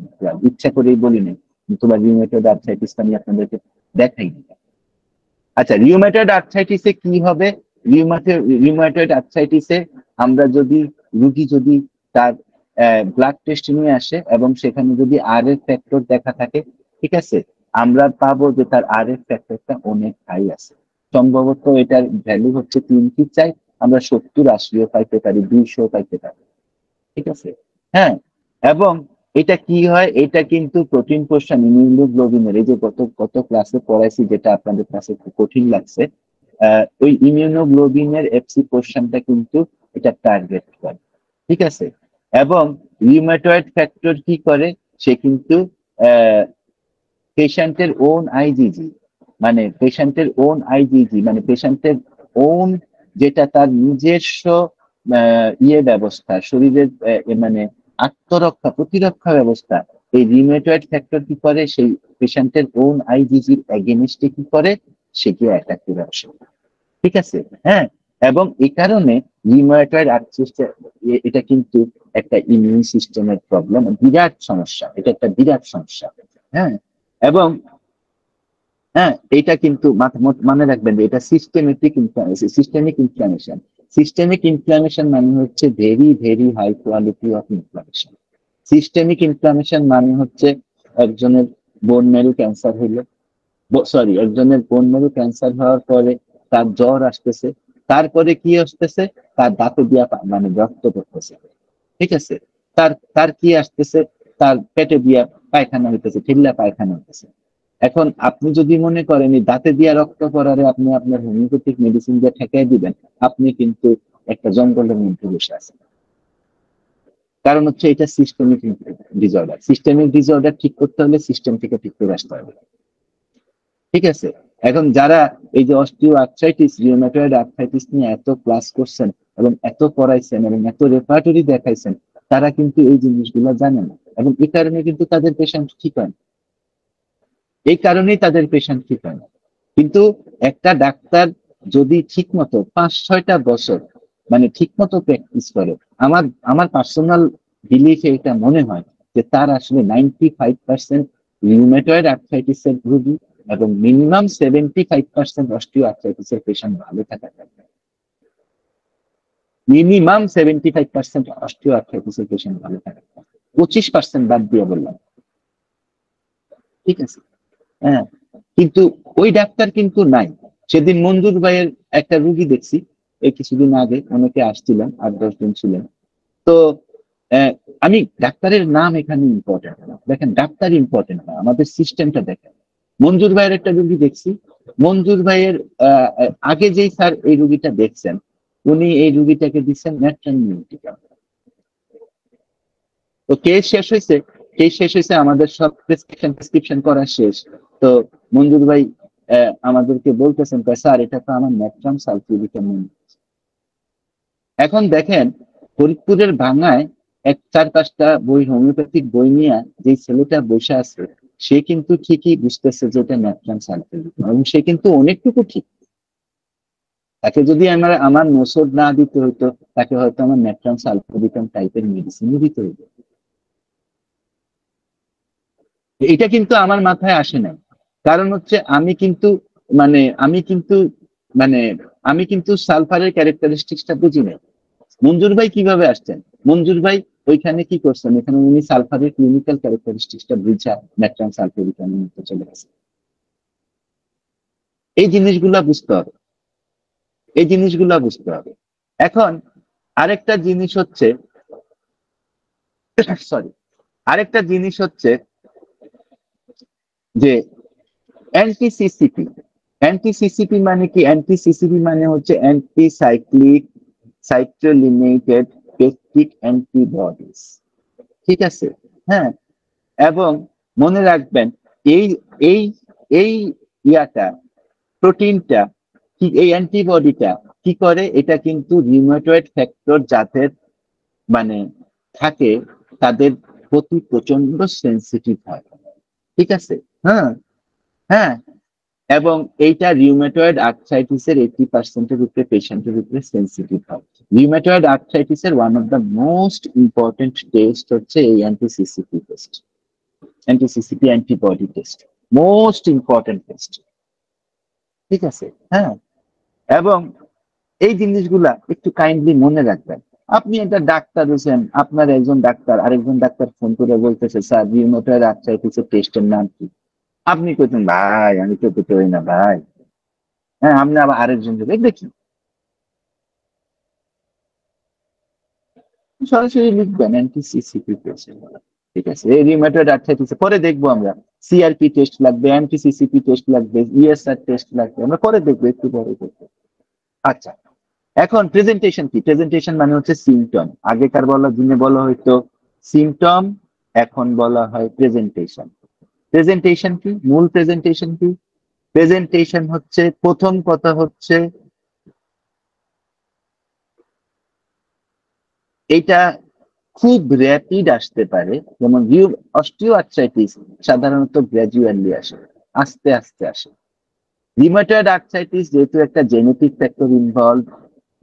ইচ্ছা করেই বলি না, কিন্তু রিউমেটয়েড আর্থ্রাইটিসটা আমি আপনাদেরকে দেখাই না। আচ্ছা, রিউমেটয়েড আর্থ্রাইটিসে কি হবে, রিউমেটয়েড আর্থ্রাইটিসে আমরা যদি রোগী যদি তার ব্লাড টেস্ট নিয়ে আসে এবং সেখানে যদি আরএফ ফ্যাক্টর দেখা থাকে, ঠিক আছে, আমরা পাবো যে তার আরএফ ফ্যাক্টরটা অনেক হাই আছে, সম্ভবত এটার ভ্যালু হচ্ছে 3 কি চাই, আমরা 70-80ও পাইতে পারি, 200 পাইতে পারি, ঠিক আছে। হ্যাঁ, এবং এটা কি হয়, এটা কিন্তু প্রোটিন পোর্শন ইমিউনোগ্লোবিনের, এই যে গত ক্লাসে পড়াইছি যেটা আপনাদের কাছে খুব কঠিন লাগছে, ওই ইমিউনোগ্লোবিনের এফসি পোর্শনটা কিন্তু এটা টার্গেট করে, ঠিক আছে। এবং রিউমেটয়েড ফ্যাক্টর কি করে, সে কিন্তু পেশেন্টের ওন আইজিজি, মানে পেশেন্টের ওন যেটা তার নিজস্ব ব্যবস্থা, শরীরের মানে আত্মরক্ষা প্রতিরক্ষা ব্যবস্থা, এই রিউমেটয়েড ফ্যাক্টর কি করে, সেই পেশেন্টের ওন আইজিজির এগেনিস্টে কি করে, সে কি অ্যাটাক করে আসে। ঠিক আছে, হ্যাঁ। এবং এই কারণে রিউমেটয়েড আর্থ্রাইটিস এটা কিন্তু একটা ইমিউন সিস্টেমের প্রবলেম, বিরাট সমস্যা, এটা একটা বিরাট সমস্যা। হ্যাঁ, এবং হ্যাঁ, এটা কিন্তু মনে রাখবেন যে এটা সিস্টেমিক ইনফ্লামেশন। সিস্টেমিক ইনফ্লামেশন মানে হচ্ছে very very high quality of inflammation. Systemic inflammation মানে হচ্ছে একজনের বোন ম্যারো ক্যান্সার হইলো, একজনের বোন ম্যারো ক্যান্সার হওয়ার পরে তার জ্বর আসতেছে, তারপরে কি আসতেছে, তার দাঁতে দিয়া মানে রক্ত পড়তেছে। ঠিক আছে, তার তার কি আসতেছে, তার পেটে দিয়া পায়খানা হইতেছে, ঠিল্লা পায়খানা হইতেছে। এখন আপনি যদি মনে করেন এই দাঁতে দিয়া রক্ত পড়ারে আপনি আপনার হোমিওপ্যাথিক মেডিসিন দিয়ে ঠেকাই দিবেন, আপনি কিন্তু একটা জঙ্গলের মধ্যে বসে আছেন। কারণ হচ্ছে এটা সিস্টেমিক ডিসঅর্ডার। সিস্টেমিক ডিসঅর্ডার ঠিক করতে হলে সিস্টেম থেকে ঠিক করে আসতে হবে। ঠিক আছে, এখন যারা এই যে অস্টিও আর্থ্রাইটিস, রিউমেটয়েড আর্থ্রাইটিস নিয়ে এত ক্লাস করছেন এবং এত পড়াইছেন এবং এত রেপার্টরি দেখাইছেন, তারা কিন্তু এই জিনিসগুলো জানে না, এবং এই কারণে কিন্তু তাদের পেশেন্ট ঠিক হয় না। এই কারণেই তাদের পেশেন্ট ঠিক হয় না। কিন্তু একটা ডাক্তার যদি ঠিক মতো 5-6টা বছর মানে ঠিক মতো প্র্যাকটিস করে, আমার পার্সোনাল বিলিফে এটা মনে হয় যে তার আসলে 95% রিউমেটয়েড আর্থ্রাইটিসের রোগী এবং মিনিমাম 75% অস্টিও আর্থ্রাইটিসের পেশেন্ট ভালো থাকা দরকার। মিনিমাম 75% অস্টিও আর্থ্রাইটিসের পেশেন্ট ভালো থাকা দরকার, 25% বাদ দিয়ে বললাম। ঠিক আছে, হ্যাঁ। কিন্তু ওই ডাক্তার কিন্তু নাই। সেদিন মঞ্জুর ভাইয়ের একটা রুগী দেখছি, এই কিছুদিন আগে অনেকে আসছিলেন, 8-10 দিন ছিলেন। তো আমি ডাক্তারের নাম এখানে ইম্পর্টেন্ট না, দেখেন ডাক্তার ইম্পর্টেন্ট না, আমাদের সিস্টেমটা দেখেন। মঞ্জুর ভাইয়ের একটা রুগী দেখছি, মঞ্জুর ভাইয়ের আগে যেই স্যার এই রুগীটা দেখছেন, উনি এই রুগীটাকে দিচ্ছেন ন্যাট্রান ইউনিটিকা। তো কেস শেষ হয়েছে, আমাদের সব প্রেসক্রিপশন করা শেষ। তো মঞ্জুর ভাই আমাদেরকে বলতেছেন, স্যার এটা তো আমার ন্যাট্রাম সালফিউরিক অ্যাসিড। এখন দেখেন ফরিদপুরের ভাঙায় 4-5টা বই, হোমিওপ্যাথিক বই নিয়ে যে ছেলেটা বসে আছে, সে কিন্তু ঠিকই বুঝতেছে যে এটা ন্যাট্রাম সালফিউরিক, এবং সে কিন্তু অনেকটুকু ঠিক। তাকে যদি আমার নোসোড না দিতে হইতো, তাকে হয়তো আমার ন্যাট্রাম সালফিউরিক টাইপের মেডিসিন দিতে হইতো। এটা কিন্তু আমার মাথায় আসে নাই, কারণ হচ্ছে আমি কিন্তু সালফারের ক্যারেক্টারিস্টিক্সটা বুঝি নাই। মঞ্জুর ভাই কিভাবে আসছেন, মঞ্জুর ভাই ওইখানে কি করছেন, এখানে উনি সালফারের ক্লিনিক্যাল ক্যারেক্টারিস্টিক্সটা বুঝা ন্যাট্রাম সালফিউরিক অ্যাসিডে চলে গেছে। এই জিনিসগুলা বুঝতে হবে। এখন আরেকটা জিনিস হচ্ছে যে অ্যান্টিসিসিপি মানে কি? অ্যান্টিসিসিপি মানে হচ্ছে অ্যান্টিসাইক্লিক সাইক্লোলিনেটেড পেপটিক অ্যান্টিবডিজ। ঠিক আছে, হ্যাঁ। এবং মনে রাখবেন এই এই এই প্রোটিনটা কি, এই অ্যান্টিবডিটা কি করে, এটা কিন্তু রিউমেটয়েড ফ্যাক্টর যাদের মানে থাকে তাদের প্রতি প্রচন্ড সেন্সিটিভ হয়। ঠিক আছে, হ্যাঁ হ্যাঁ। এবং এইটা রিউমেটয়েড আর্থ্রাইটিসের 80% উপরে পেশেন্টের উপরে সেন্সিটিভ হয়। রিউমেটয়েড আর্থ্রাইটিসের one of the most important test হচ্ছে এই anti CCP test, anti CCP antibody test, most important test. ঠিক আছে, হ্যাঁ। এবং এই জিনিসগুলা একটু কাইন্ডলি মনে রাখবেন। আপনি একটা ডাক্তার হয়েছেন, আপনার একজন ডাক্তার আরেকজন ডাক্তার ফোন করে বলতেছে, স্যার রিউমেটয়েড আর্থ্রাইটিসের টেস্টের নাম কি? আপনি কইতেন, ভাই আমি তো কই না ভাই। হ্যাঁ, আপনি আবার আরেকজন দেখি সরাসরি লিখবেন অ্যান্টিসিসিপি টেস্ট। ঠিক আছে, এই রিউমেটয়েড আর্থ্রাইটিস পরে দেখবো আমরা, সিআরপি টেস্ট লাগবে, অ্যান্টিসিসিপি টেস্ট লাগবে, ইএসআর টেস্ট লাগবে, আমরা পরে দেখবো, একটু পরে দেখবো। আচ্ছা, এখন প্রেজেন্টেশন কি? প্রেজেন্টেশন মানে হচ্ছে সিমটম। আগেকার দিনে বলা হয়তো সিমটম, এখন বলা হয় প্রেজেন্টেশন। প্রেজেন্টেশন কি? মূল প্রেজেন্টেশন কি? প্রেজেন্টেশন হচ্ছে, প্রথম কথা হচ্ছে এটা খুব র্যাপিড আসতে পারে, যেমন অস্টিও আর্থ্রাইটিস সাধারণত গ্র্যাজুয়ালি আসে, আস্তে আস্তে আসে। রিউমাটয়েড আর্থ্রাইটিস যেহেতু একটা জেনেটিক ফ্যাক্টর ইনভলভ,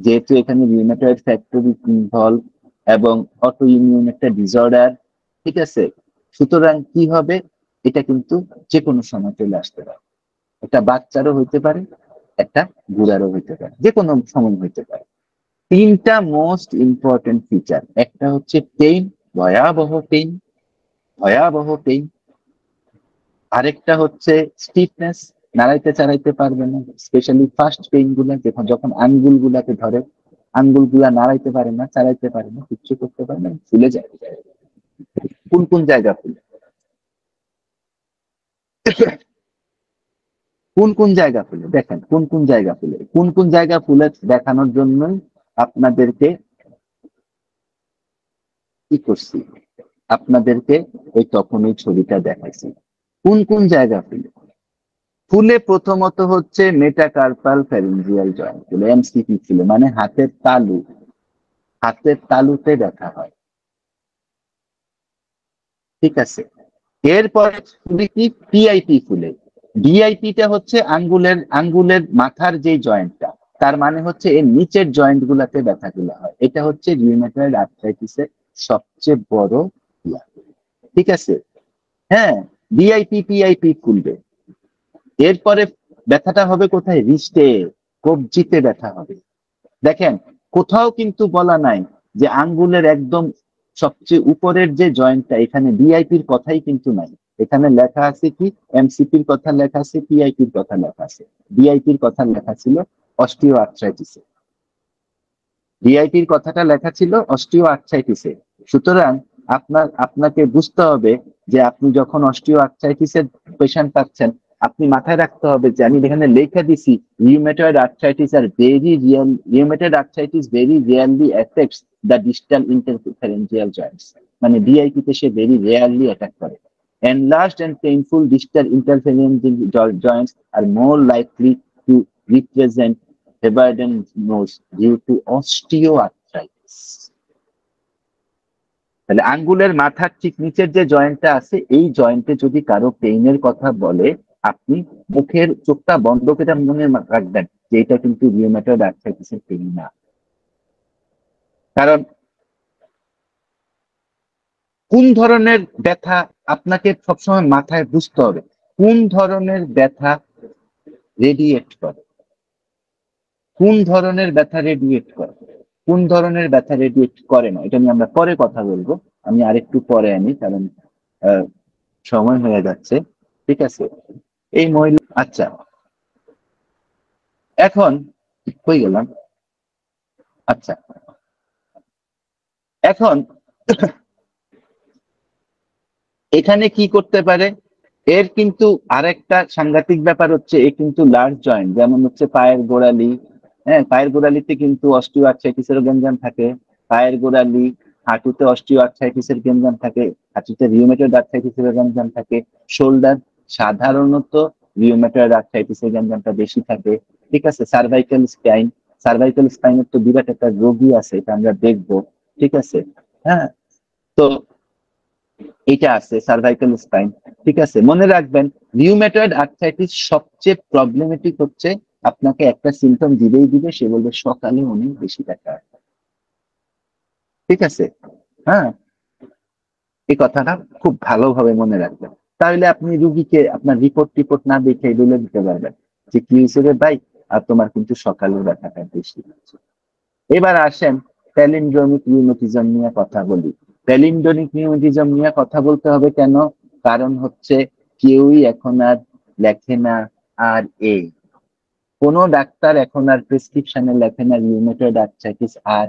যেহেতু এখানে রিউমাটয়েড ফ্যাক্টর ইনভলভ এবং অটো ইমিউন একটা ডিসঅর্ডার, ঠিক আছে, সুতরাং কি হবে, এটা কিন্তু যে কোনো সময় চলে আসতে পারে। একটা বাচ্চারও হইতে পারে, একটা বুড়ারও হইতে পারে, যে কোনো সময় হইতে পারে। তিনটা মোস্ট ইম্পর্টেন্ট ফিচার, একটা হচ্ছে পেইন, ভয়াবহ পেইন, ভয়াবহ পেইন। আরেকটা হচ্ছে স্টিফনেস, নাড়াইতে চাড়াইতে পারবে না, স্পেশালি ফার্স্ট পেইন গুলা, যখন আঙ্গুল গুলাকে ধরে, আঙ্গুল গুলা নাড়াইতে পারে না, চালাইতে পারে না, কিচ্ছু করতে পারে না, ফুলে যায়। কোন কোন জায়গা ফুলে, কোন কোন জায়গা ফুলে দেখেন, কোন কোন জায়গা ফুলে, কোন কোন জায়গা ফুলে দেখানোর জন্যই আপনাদেরকে কি করছি, আপনাদেরকে ওই তখন ওই ছবিটা দেখাইছি। কোন কোন জায়গা ফুলে, ফুলে প্রথমত হচ্ছে মেটাকার্পাল ফ্যারিঞ্জিয়াল জয়েন্ট ফুলে, এমসিপি ফুলে, মানে হাতের তালু, হাতের তালুতে ব্যথা হয়, ঠিক আছে। এরপরে ফুলে কি, পিআইপি ফুলে। ডিআইপিটা হচ্ছে আঙ্গুলের মাথার যে জয়েন্টটা, তার মানে হচ্ছে এর নিচের জয়েন্ট গুলাতে ব্যথাগুলো হয়। এটা হচ্ছে রিউমেটয়েড আর্থ্রাইটিসের সবচেয়ে বড় ইয়া, ঠিক আছে। হ্যাঁ, ডিআইপি পিআইপি ফুলবে। এরপরে ব্যথাটা হবে কোথায়, রিস্টে, কবজিতে ব্যথা হবে। দেখেন, কোথাও কিন্তু বলা নাই যে আঙ্গুলের একদম সবচেয়ে উপরের যে জয়েন্টটা, এখানে ডিআইপির কথাই কিন্তু নাই। এখানে লেখা আছে কি, এমসিপির কথা লেখা আছে, পিআইপির কথা লেখা আছে। ডিআইপির কথা লেখা ছিল অস্টিও আর্থ্রাইটিসে, ডিআইপির কথাটা লেখা ছিল অস্টিও আর্থ্রাইটিসে। সুতরাং আপনাকে বুঝতে হবে যে আপনি যখন অস্টিও আর্থ্রাইটিসের পেশেন্ট পাচ্ছেন, আপনি মাথায় রাখতে হবে যে আমি এখানে লেখা দিছি রিউমেটয়েড আর্থ্রাইটিস আর rheumatoid arthritis very rarely affects the distal interphalangeal joints, মানে ডিআইপি তে সে ভেরি রেয়ারলি অ্যাটাক করে। Enlarged and painful distal interphalangeal joints are more likely to represent Heberden nose due to osteoarthritis. তাহলে আঙ্গুলের মাথার ঠিক নিচের যে জয়েন্টটা আছে, এই জয়েন্টে যদি কারো পেইনের কথা বলে, আপনি মুখের চোখটা বন্ধ করে মনে রাখবেন যে এটা কিন্তু রিউমেটয়েড আর্থ্রাইটিসের পেইন না। কারণ কোন ধরনের ব্যথা আপনাকে সবসময় মাথায় বুঝতে হবে, কোন ধরনের ব্যথা রেডিয়েট করে, কোন ধরনের ব্যথা রেডিয়েট করে, কোন ধরনের ব্যথা রেডিয়েট করে না, এটা নিয়ে আমরা পরে কথা বলবো। আমি আরেকটু পরে আনি, কারণ সময় হয়ে যাচ্ছে, ঠিক আছে। এই মহিলা, আচ্ছা, এখন কই গেলাম, আচ্ছা, এখন এখানে কি করতে পারে, এর কিন্তু আরেকটা সাংঘাতিক ব্যাপার হচ্ছে, এ কিন্তু লার্জ জয়েন্ট, যেমন হচ্ছে পায়ের গোড়ালি, হ্যাঁ, পায়ের গোড়ালিতে কিন্তু অস্টিও আর্থ্রাইটিসের গ্যাঞ্জাম থাকে, পায়ের গোড়ালি, হাঁটুতে অস্টিও আর্থ্রাইটিসের গ্যাঞ্জাম থাকে, হাঁটুতে রিউমেটয়েড আর্থ্রাইটিসের গ্যাঞ্জাম থাকে, শোল্ডার সাধারণত রিউমেটয়েড আর্থ্রাইটিসের গ্যাঞ্জামটা বেশি থাকে, ঠিক আছে। সার্ভাইকাল স্পাইনের তো বিরাট একটা রোগী আছে, এটা আমরা দেখবো, ঠিক আছে। হ্যাঁ, তো এটা আছে সার্ভাইকাল স্পাইন, ঠিক আছে। মনে রাখবেন, রিউমেটয়েড আর্থ্রাইটিস সবচেয়ে প্রবলেমেটিক হচ্ছে, আপনাকে একটা সিমটম দিবে, সে বলবে সকালে অনেক বেশি ব্যথা, ঠিক আছে। হ্যাঁ, এই কথাটা খুব ভালোভাবে মনে রাখবেন, তাহলে আপনি রুগীকে আপনার রিপোর্ট না দেখে বলে দিতে পারবেন যে কি হিসেবে ভাই, আর তোমার কিন্তু সকালের ব্যথাটা বেশি হচ্ছে। এবার আসেন প্যালিন্ড্রোমিক রিউমেটিজম নিয়ে কথা বলি। প্যালিন্ড্রোমিক রিউমেটিজম নিয়ে কথা বলতে হবে কেন, কারণ হচ্ছে কেউই এখন আর লেখে না আর কোন ডাক্তার এখন আর প্রেসক্রিপশনে লেখে না রিউমেটয়েড আর্থ্রাইটিস আর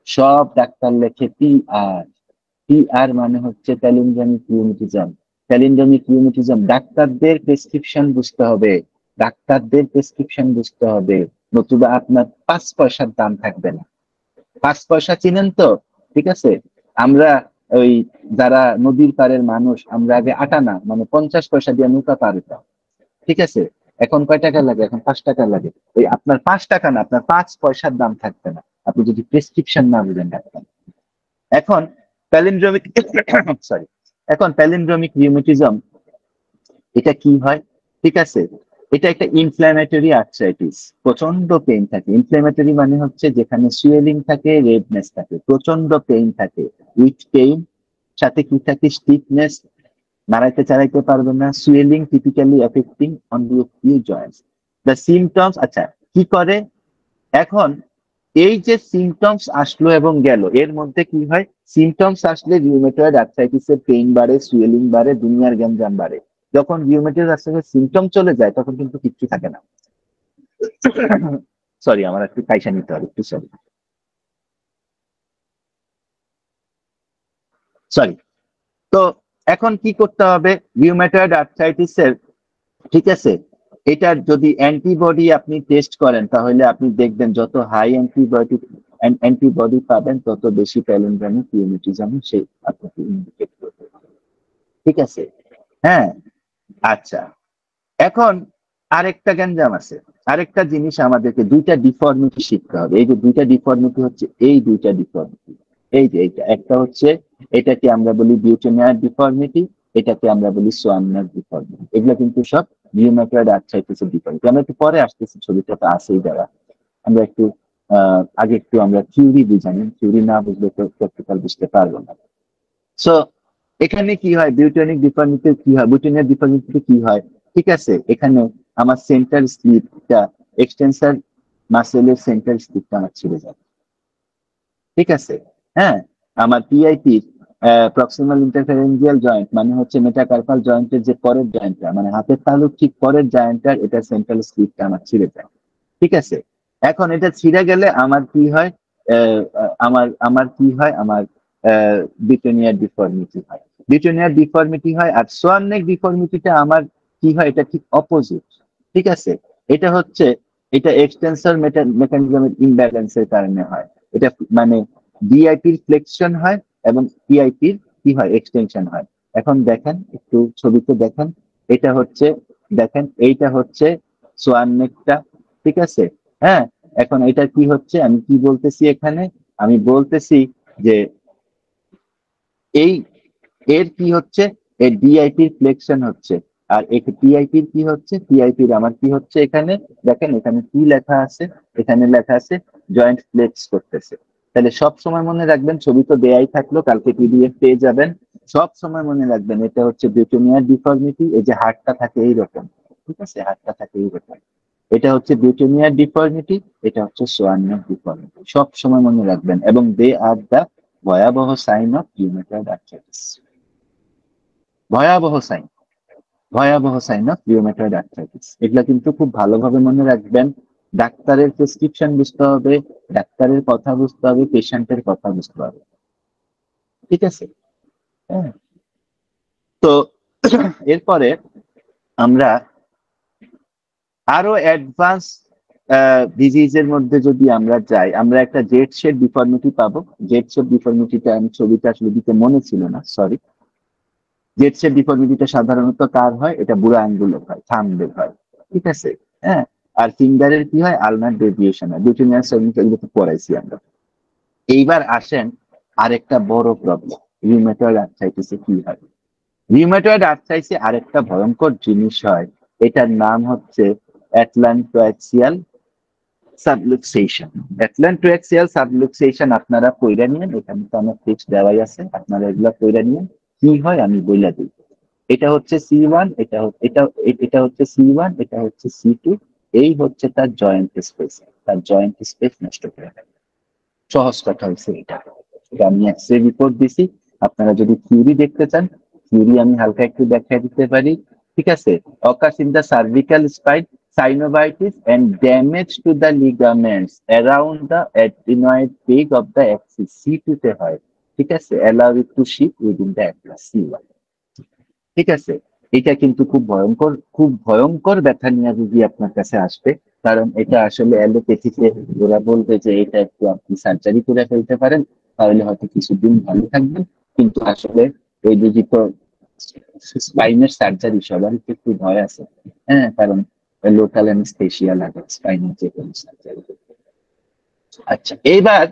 সব ডাক্তার লেখে পিআর মানে হচ্ছে প্যালিন্ড্রোমিক রিউমেটিজম। প্যালিন্ড্রোমিক রিউমেটিজম ডাক্তারদের প্রেসক্রিপশন বুঝতে হবে, ডাক্তারদের প্রেসক্রিপশন বুঝতে হবে, নতুবা আপনার 5 পয়সার দাম থাকবে না। 5 পয়সা চিনেন তো, ঠিক আছে। আমরা ওই যারা নদীর পাড়ের মানুষ, আমরা আগে আটানা মানে 50 পয়সা দিয়ে নৌকা পার হতাম, ঠিক আছে। এখন কয় টাকা লাগে, এখন 5 টাকা লাগে। ওই আপনার 5 টাকা না, আপনার 5 পয়সার দাম থাকবে না, আপনি যদি প্রেসক্রিপশন না বুঝেন ডাক্তার। এখন প্যালিন্ড্রোমিক সরি, এখন প্যালিন্ড্রোমিক রিউমেটিজম এটা কি হয়? ঠিক আছে, এটা একটা ইনফ্ল্যামেটরি আর্থ্রাইটিস, প্রচন্ড পেইন থাকে। ইনফ্ল্যামেটরি মানে হচ্ছে যেখানে সুয়েলিং থাকে, রেডনেস থাকে, প্রচন্ড পেইন থাকে, উইথ পেইন সাথে কি থাকে, স্টিফনেস, নাড়াইতে চালাইতে পারবে না, swelling typically affecting only a few Joints. The symptoms, আচ্ছা কি করে এখন, এই যে সিমটমস আসলো এবং গেল, এর মধ্যে কি হয়, সিমটমস আসলে রিউমেটয়েড আর্থ্রাইটিসের পেইন বাড়ে, সুয়েলিং বাড়ে, দুনিয়ার গ্যাঞ্জাম বাড়ে। যখন রিউমেটয়েড আর্থ্রাইটিসের সিমটম চলে যায় তখন কিন্তু কিচ্ছু থাকে না। সরি, আমার একটু কাইসা নিতে হবে, একটু সরি সরি। তো এখন কি করতে হবে রিউমেটয়েড আর্থ্রাইটিসের? ঠিক আছে, এটার যদি অ্যান্টিবডি আপনি টেস্ট করেন তাহলে আপনি দেখবেন যত হাই অ্যান্টিবডি পাবেন তত বেশি প্যালিন্ড্রোমিক রিউমেটিজম সে আপনাকে ইন্ডিকেট করবে। ঠিক আছে, হ্যাঁ। আচ্ছা, এখন আরেকটা গ্যাঞ্জাম আছে, আরেকটা জিনিস আমাদেরকে, দুইটা ডিফর্মিটি শিখতে হবে। এই যে দুইটা ডিফর্মিটি হচ্ছে, এই দুইটা ডিফর্মিটি, এই যে এইটা, একটা হচ্ছে এটাকে আমরা বলি বিউটেনিয়ার ডিফর্মিটি, এটাকে আমরা বলি সোয়ার্নার ডিফর্মিটি। এগুলো কিন্তু সব রিউমেটয়েড আর্থ্রাইটিসের ডিফর্মিটি। আমরা একটু পরে আসতেছি, ছবিটা তো আসেই দেওয়া। আমরা একটু আগে একটু আমরা থিওরি বুঝানি, থিওরি না বুঝলে তো প্র্যাকটিক্যাল বুঝতে পারবো না। সো এখানে কি হয়, বিউটেনিক ডিফর্মিটিতে কি হয়, বিউটেনিয়ার ডিফর্মিটিতে কি হয়? ঠিক আছে, এখানে আমার সেন্টার স্লিপটা, এক্সটেন্সর মাসেলের সেন্টার স্লিপটা আমার ছিঁড়ে যাবে। ঠিক আছে, হ্যাঁ। আমার পিআইপি প্রক্সিমাল ইন্টারফেরেঞ্জিয়াল জয়েন্ট মানে হচ্ছে মেটাকার্পাল জয়েন্টের যে পরের জয়েন্টটা, মানে হাতের তালুর ঠিক পরের জয়েন্টটার, এটা সেন্ট্রাল স্লিপটা আমার ছিঁড়ে যায়। ঠিক আছে, এখন এটা ছিঁড়ে গেলে আমার কি হয়, আমার কি হয়, আমার বিউটেনিয়ার ডিফর্মিটি হয়, বিউটেনিয়ার ডিফর্মিটি হয়। আর সোয়ার্নিক ডিফর্মিটিটা আমার কি হয়, এটা ঠিক অপোজিট। ঠিক আছে, এটা হচ্ছে, এটা এক্সটেন্সর মেকানিজমের ইমব্যালেন্সের কারণে হয়। এটা মানে ডিআইপির ফ্লেকশন হয় এবং পিআইপির কি হয়, এক্সটেনশন হয়। এখন দেখেন, একটু ছবিতে দেখেন, এটা হচ্ছে, দেখেন এইটা হচ্ছে সোয়ার্নিকটা। ঠিক আছে, হ্যাঁ। এখন এটা কি হচ্ছে, আমি কি বলতেছি এখানে, আমি বলতেছি যে এই এর কি হচ্ছে, এর ডিআইপির ফ্লেকশন হচ্ছে, আর পিআইপির কি হচ্ছে, পিআইপির আমার কি হচ্ছে, এখানে দেখেন, এখানে কি লেখা আছে, এখানে লেখা আছে জয়েন্ট ফ্লেক্স করতেছে। তাহলে সব সময় মনে রাখবেন, ছবি তো দেয়াই থাকলো, কালকে পিডিএফ পেয়ে যাবেন। সব সময় মনে রাখবেন এটা হচ্ছে বিউটেনিয়ার ডিফর্মিটি। এই যে হাড়টা থাকে এইরকম, ঠিক আছে, হাড়টা থাকে এইরকম, এটা হচ্ছে বিউটেনিয়ার ডিফর্মিটি, এটা হচ্ছে সোয়ার্নিক ডিফর্মিটি। সব সময় মনে রাখবেন, এবং দে আর দা ভয়াবহ সাইন অফ রিউমেটয়েড আর্থ্রাইটিস। ভয়াবহ সাইন, ভয়াবহ সাইন অফ রিউমেটয়েড আর্থ্রাইটিস। এগুলা কিন্তু খুব ভালোভাবে মনে রাখবেন। ডাক্তারের প্রেসক্রিপশন বুঝতে হবে, ডাক্তারের কথা বুঝতে হবে, পেশেন্টের কথা বুঝতে হবে। ঠিক আছে, হ্যাঁ। তো এরপরে আমরা আরো অ্যাডভান্স ডিজিজের মধ্যে যদি আমরা যাই, আমরা একটা জেড শেপ ডিফর্মিটি পাবো। জেড শেপ ডিফর্মিটিটা আমি ছবিটা আসলে দিতে মনে ছিল না, সরি। জেড শেপ ডিফর্মিটিটা সাধারণত কার হয়, এটা বুড়ো আঙ্গুলের হয়, থাম্বের হয়। ঠিক আছে, হ্যাঁ। আর ফিঙ্গারের কি হয়, আলনার ডেভিয়েশন হয়। বিউটেনিয়ার সার্ভিক্যাল পড়াইছি আমরা। এইবার আসেন আরেকটা বড় প্রবলেম, রিউমেটয়েড আর্থ্রাইটিসে কি হয়। রিউমেটয়েড আর্থ্রাইটিসে আরেকটা ভয়ঙ্কর জিনিস হয়, এটার নাম হচ্ছে অ্যাটলান্টোঅ্যাক্সিয়াল সাবলুক্সেশন। অ্যাটলান্টোঅ্যাক্সিয়াল সাবলুক্সেশন আপনারা কইরা নিয়েন, এখানে তো আমার টেক্সট দেওয়াই আছে, আপনারা এগুলা কইরা নিয়েন। কি হয় আমি বইলা দিই। এটা হচ্ছে C1, এটা হচ্ছে C1, এটা হচ্ছে C2, এই হচ্ছে তার জয়েন্ট স্পেস। তার জয়েন্ট স্পেস নষ্ট করে ফেলে। সহজ কথা হচ্ছে এটা। আমি এক্সরে রিপোর্ট দিছি, আপনারা যদি থিওরি দেখতে চান, থিওরি আমি হালকা একটু ব্যাখ্যা দিতে পারি। ঠিক আছে, occurs in the cervical spine, synovitis and damage to the ligaments around the adenoid peak of the axis, C2 তে হয়। ঠিক আছে, allow it to shift within the atlas, C1। ঠিক আছে, এটা কিন্তু খুব ভয়ঙ্কর, খুব ভয়ঙ্কর ব্যথা নিয়ে যদি আপনার কাছে আসবে, কারণ এটা আসলে অ্যালোপ্যাথিতে ওরা বলবে যে এটা একটু আপনি সার্জারি করে ফেলতে পারেন, তাহলে হয়তো কিছুদিন ভালো থাকবেন। কিন্তু আসলে এই যে স্পাইনের সার্জারি সবারই একটু ভয় আছে, হ্যাঁ, কারণ লোকাল অ্যানেস্থেসিয়া লাগে স্পাইনের যে কোনো সার্জারি। আচ্ছা, এইবার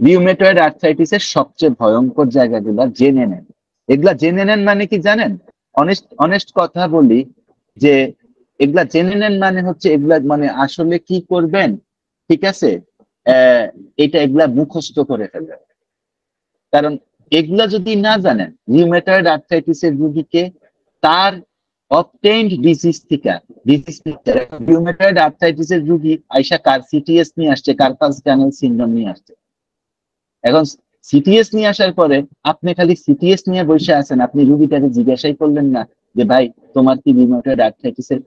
রিউমেটয়েড আর্থ্রাইটিসের সবচেয়ে ভয়ঙ্কর জায়গাগুলো জেনে নেন। এগুলা জেনে নেন মানে কি জানেন? অনেস্ট কথা বলি যে এগুলা জেনে নেন মানে হচ্ছে এগুলা মানে আসলে কি করবেন, ঠিক আছে, এগুলা মুখস্থ করে ফেলবেন। কারণ এগুলা যদি না জানেন, রিউমেটয়েড আর্থ্রাইটিসের রোগীকে তার অবটেইনড ডিজিজ থেকে রিউমেটয়েড আর্থ্রাইটিসের রোগী আইসা কার সিটিএস নিয়ে আসছে, কার্পাস টানেল সিনড্রোম নিয়ে আসছে। এখন সিটিএস নিয়ে আসার পরে আপনি খালি সিটিএস নিয়ে বসে আছেন, আপনি রোগীটাকে জিজ্ঞাসাই করলেন না যে ভাই তোমার কি রিউমেটয়েড আর্থ্রাইটিসের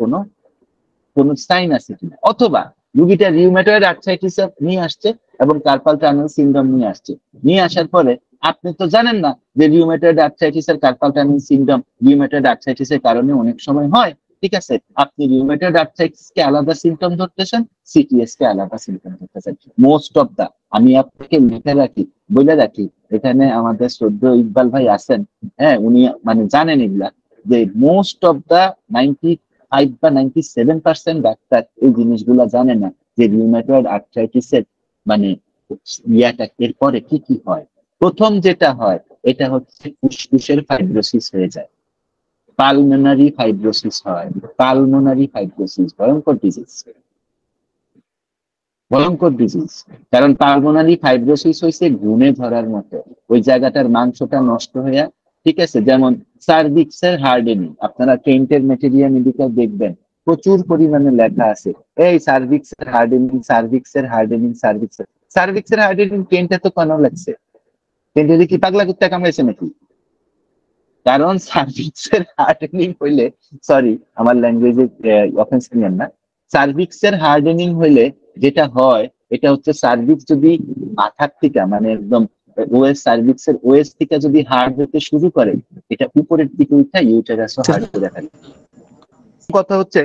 কোনো সাইন আছে কিনা, অথবা রোগীটা রিউমেটয়েড আর্থ্রাইটিস নিয়ে আসছে এবং কার্পাল টানেল সিনড্রোম নিয়ে আসার পরে আপনি তো জানেন না যে রিউমেটয়েড আর্থ্রাইটিস আর কার্পাল টানেল সিনড্রোম রিউমেটয়েড আর্থ্রাইটিসের কারণে অনেক সময় হয়, ঠিক আছে। আপনি রিউমেটয়েড আর্থ্রাইটিস কে আলাদা সিম্পটম ধরতেছেন, সিটিএস কে আলাদা সিম্পটম ধরতেছেন। মোস্ট অফ দা, আমি আপনাকে বলে রাখি, এখানে আমাদের শ্রদ্ধেয় ইকবাল ভাই আছেন, হ্যাঁ, উনি মানে জানেন এগুলা, যে মোস্ট অফ দা 95 বা 97% ডাক্তার এই জিনিসগুলা জানে না যে রিউমেটয়েড আর্থ্রাইটিসের মানে ইয়াটা এরপরে কি কি হয়। প্রথম যেটা হয় এটা হচ্ছে ফুসফুসের ফাইব্রোসিস হয়ে যায়, পালমোনারি ফাইব্রোসিস হয়। পালমোনারি ফাইব্রোসিস ভয়ঙ্কর ডিজিজ, কারণ পালমোনারি ফাইব্রোসিস হয়েছে ঘুমে ধরার মতো, ওই জায়গাটার মাংসটা নষ্ট হয়ে, ঠিক আছে। যেমন সার্ভিক্সের হার্ডেনিং, আপনারা কেন্টের মেটেরিয়া মেডিকেল দেখবেন প্রচুর পরিমাণে লেখা আছে এই সার্ভিক্সের হার্ডেনিং কেন্টে তো কেন লাগছে? কেন্টে কি পাগলা কুত্তা কামড়াইছে নাকি? কারণ সার্ভিক্সের হার্ডেনিং হইলে, সরি আমার ল্যাঙ্গুয়েজে অফেন্স নিয়েন না, সার্ভিক্সের হার্ডেনিং হইলে যেটা হয় এটা হচ্ছে সার্ভিক্স যদি মাথার থেকে মানে একদম সার্ভিক্সের ওএস থেকে যদি হার্ড হতে শুরু করে, এটা উপরের দিকে উঠা ইউটেরাসও হার্ড করে ফেলে। কথা হচ্ছে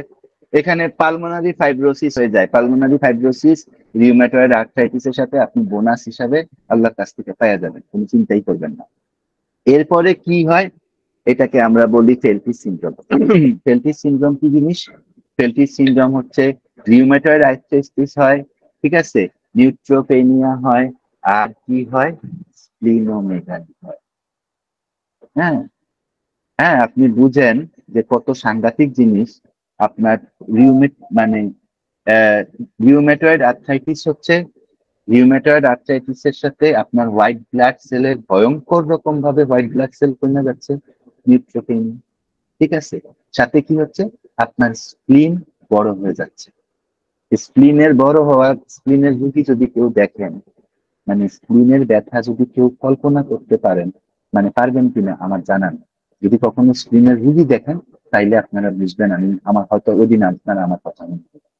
এখানে পালমোনারি ফাইব্রোসিস হয়ে যায়। পালমোনারি ফাইব্রোসিস রিউমেটয়েড আর্থ্রাইটিসের সাথে আপনি বোনাস হিসাবে আল্লাহর কাছ থেকে পাওয়া যাবেন, কোনো চিন্তাই করবেন না। এরপরে কি হয়, এটাকে আমরা বলি ফেলটিস সিনড্রোম। ফেলটিস সিনড্রোম কি জিনিস? ফেলটিস সিনড্রোম হচ্ছে রিউমেটয়েড আর্থ্রাইটিস হয়, ঠিক আছে, নিউট্রোপেনিয়া হয়, আর কি হয়, স্প্লিনোমেগালি হয়। হ্যাঁ হ্যাঁ, আপনি বুঝেন যে কত সাংঘাতিক জিনিস। আপনার রিউমেটয়েড আর্থ্রাইটিস হচ্ছে, রিউমেটয়েড আর্থ্রাইটিসের সাথে আপনার হোয়াইট ব্লাড সেলের ভয়ঙ্কর রকম ভাবে হোয়াইট ব্লাড সেল কমে যাচ্ছে, নিউট্রোপেনিয়া, ঠিক আছে। সাথে কি হচ্ছে, আপনার স্প্লিন বড় হয়ে যাচ্ছে। স্প্লিনের বড় হওয়া, স্প্লিনের রোগী যদি কেউ দেখেন, মানে স্প্লিনের ব্যথা যদি কেউ কল্পনা করতে পারেন, মানে পারবেন কিনা আমার জানান। যদি কখনো স্প্লিনের রোগী দেখেন তাইলে আপনারা বুঝবেন আমার হয়তো ওই দিন আপনারা আমার কথা মনে করবেন,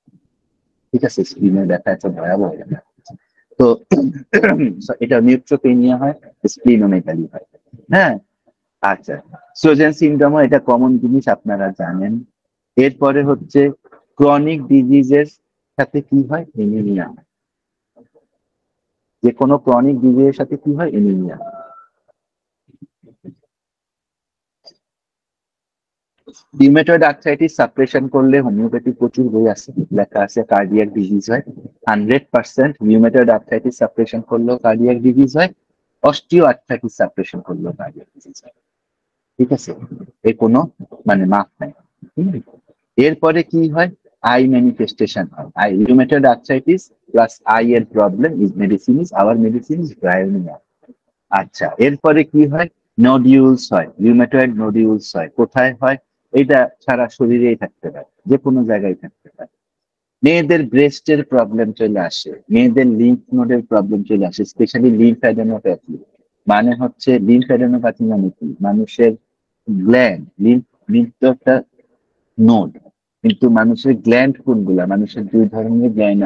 ঠিক আছে। স্প্লিনের ব্যথা এত ভয়াবহ ব্যথা। তো এটা নিউট্রোপেনিয়া হয়, স্প্লিনোমেগালি হয়। হ্যাঁ, আচ্ছা, সোজেন সিনড্রোম এটা কমন জিনিস, আপনারা জানেন। এরপরে হচ্ছে ক্রনিক ডিজিজের সাথে কি হয়, এনিমিয়া। যে কোনো ক্রনিক ডিজিজের সাথে কি হয়, এনিমিয়া। রিউমেটয়েড আর্থ্রাইটিস সাপ্রেশন করলে হোমিওপ্যাথি প্রচুর বই আছে, লেখা আছে কার্ডিয়াক ডিজিজ হয়। 100% রিউমেটয়েড আর্থ্রাইটিস সাপ্রেশন করলেও কার্ডিয়াক ডিজিজ হয়, অস্টিও আর্থ্রাইটিস সাপ্রেশন করলেও কার্ডিয়াক ডিজিজ হয়, ঠিক আছে। এর কোনো মানে মাপ নাই। এরপরে কি হয়, আই ম্যানিফেস্টেশন হয়। রিউমেটয়েড আর্থ্রাইটিস প্লাস আই এর problem is our medicine is Bryonia. আচ্ছা, এরপরে কি হয়, নোডিউলস হয়, রিউমেটয়েড নোডিউলস হয়। কোথায় হয়? এটা সারা শরীরেই থাকতে পারে, যে কোনো জায়গায় থাকতে পারে। মেয়েদের ব্রেস্টের প্রবলেম চলে আসে, মেয়েদের লিম্ফ নোডের প্রবলেম চলে আসে, স্পেশালি লিম্ফ অ্যাডেনোপ্যাথি। মানে হচ্ছে লিম্ফ অ্যাডেনোপ্যাথি মানে কি, মানুষের গ্ল্যান্ড, লিম্ফ তো একটা নোড, কিন্তু মানুষের গ্ল্যান্ড কোনগুলা, মানুষের দুই ধরনের গ্ল্যান্ড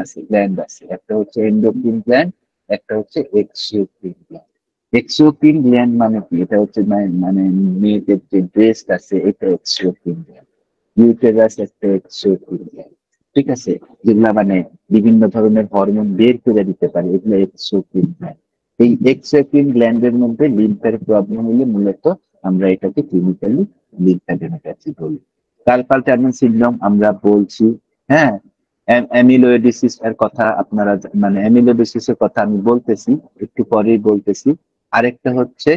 আছে, একটা হচ্ছে এন্ডোক্রিন গ্ল্যান্ড, একটা হচ্ছে এক্সোক্রিন গ্ল্যান্ড। এক্সোক্রিন গ্ল্যান্ড মানে কি, এটা হচ্ছে মানে মেয়েদের যে ব্রেস্ট আছে এটা এক্সোক্রিন গ্ল্যান্ড, ইউটেরাস একটা এক্সোক্রিন গ্ল্যান্ড, ঠিক আছে, যেগুলা মানে বিভিন্ন ধরনের হরমোন বের করে দিতে পারে, এগুলো এক্সোক্রিন গ্ল্যান্ড। এই এক্সোক্রিন গ্ল্যান্ডের মধ্যে লিম্ফের প্রবলেম হলে মূলত আমরা এটাকে ক্লিনিক্যালি লিম্ফ অ্যাডেনোপ্যাথি বলি। কার্পাল টানেল সিনড্রোম আমরা বলছি, হ্যাঁ, অ্যামিলোইডোসিস এর কথা আপনারা মানে অ্যামিলোইডোসিসের কথা আমি বলতেছি, একটু পরেই বলতেছি। আরেকটা হচ্ছে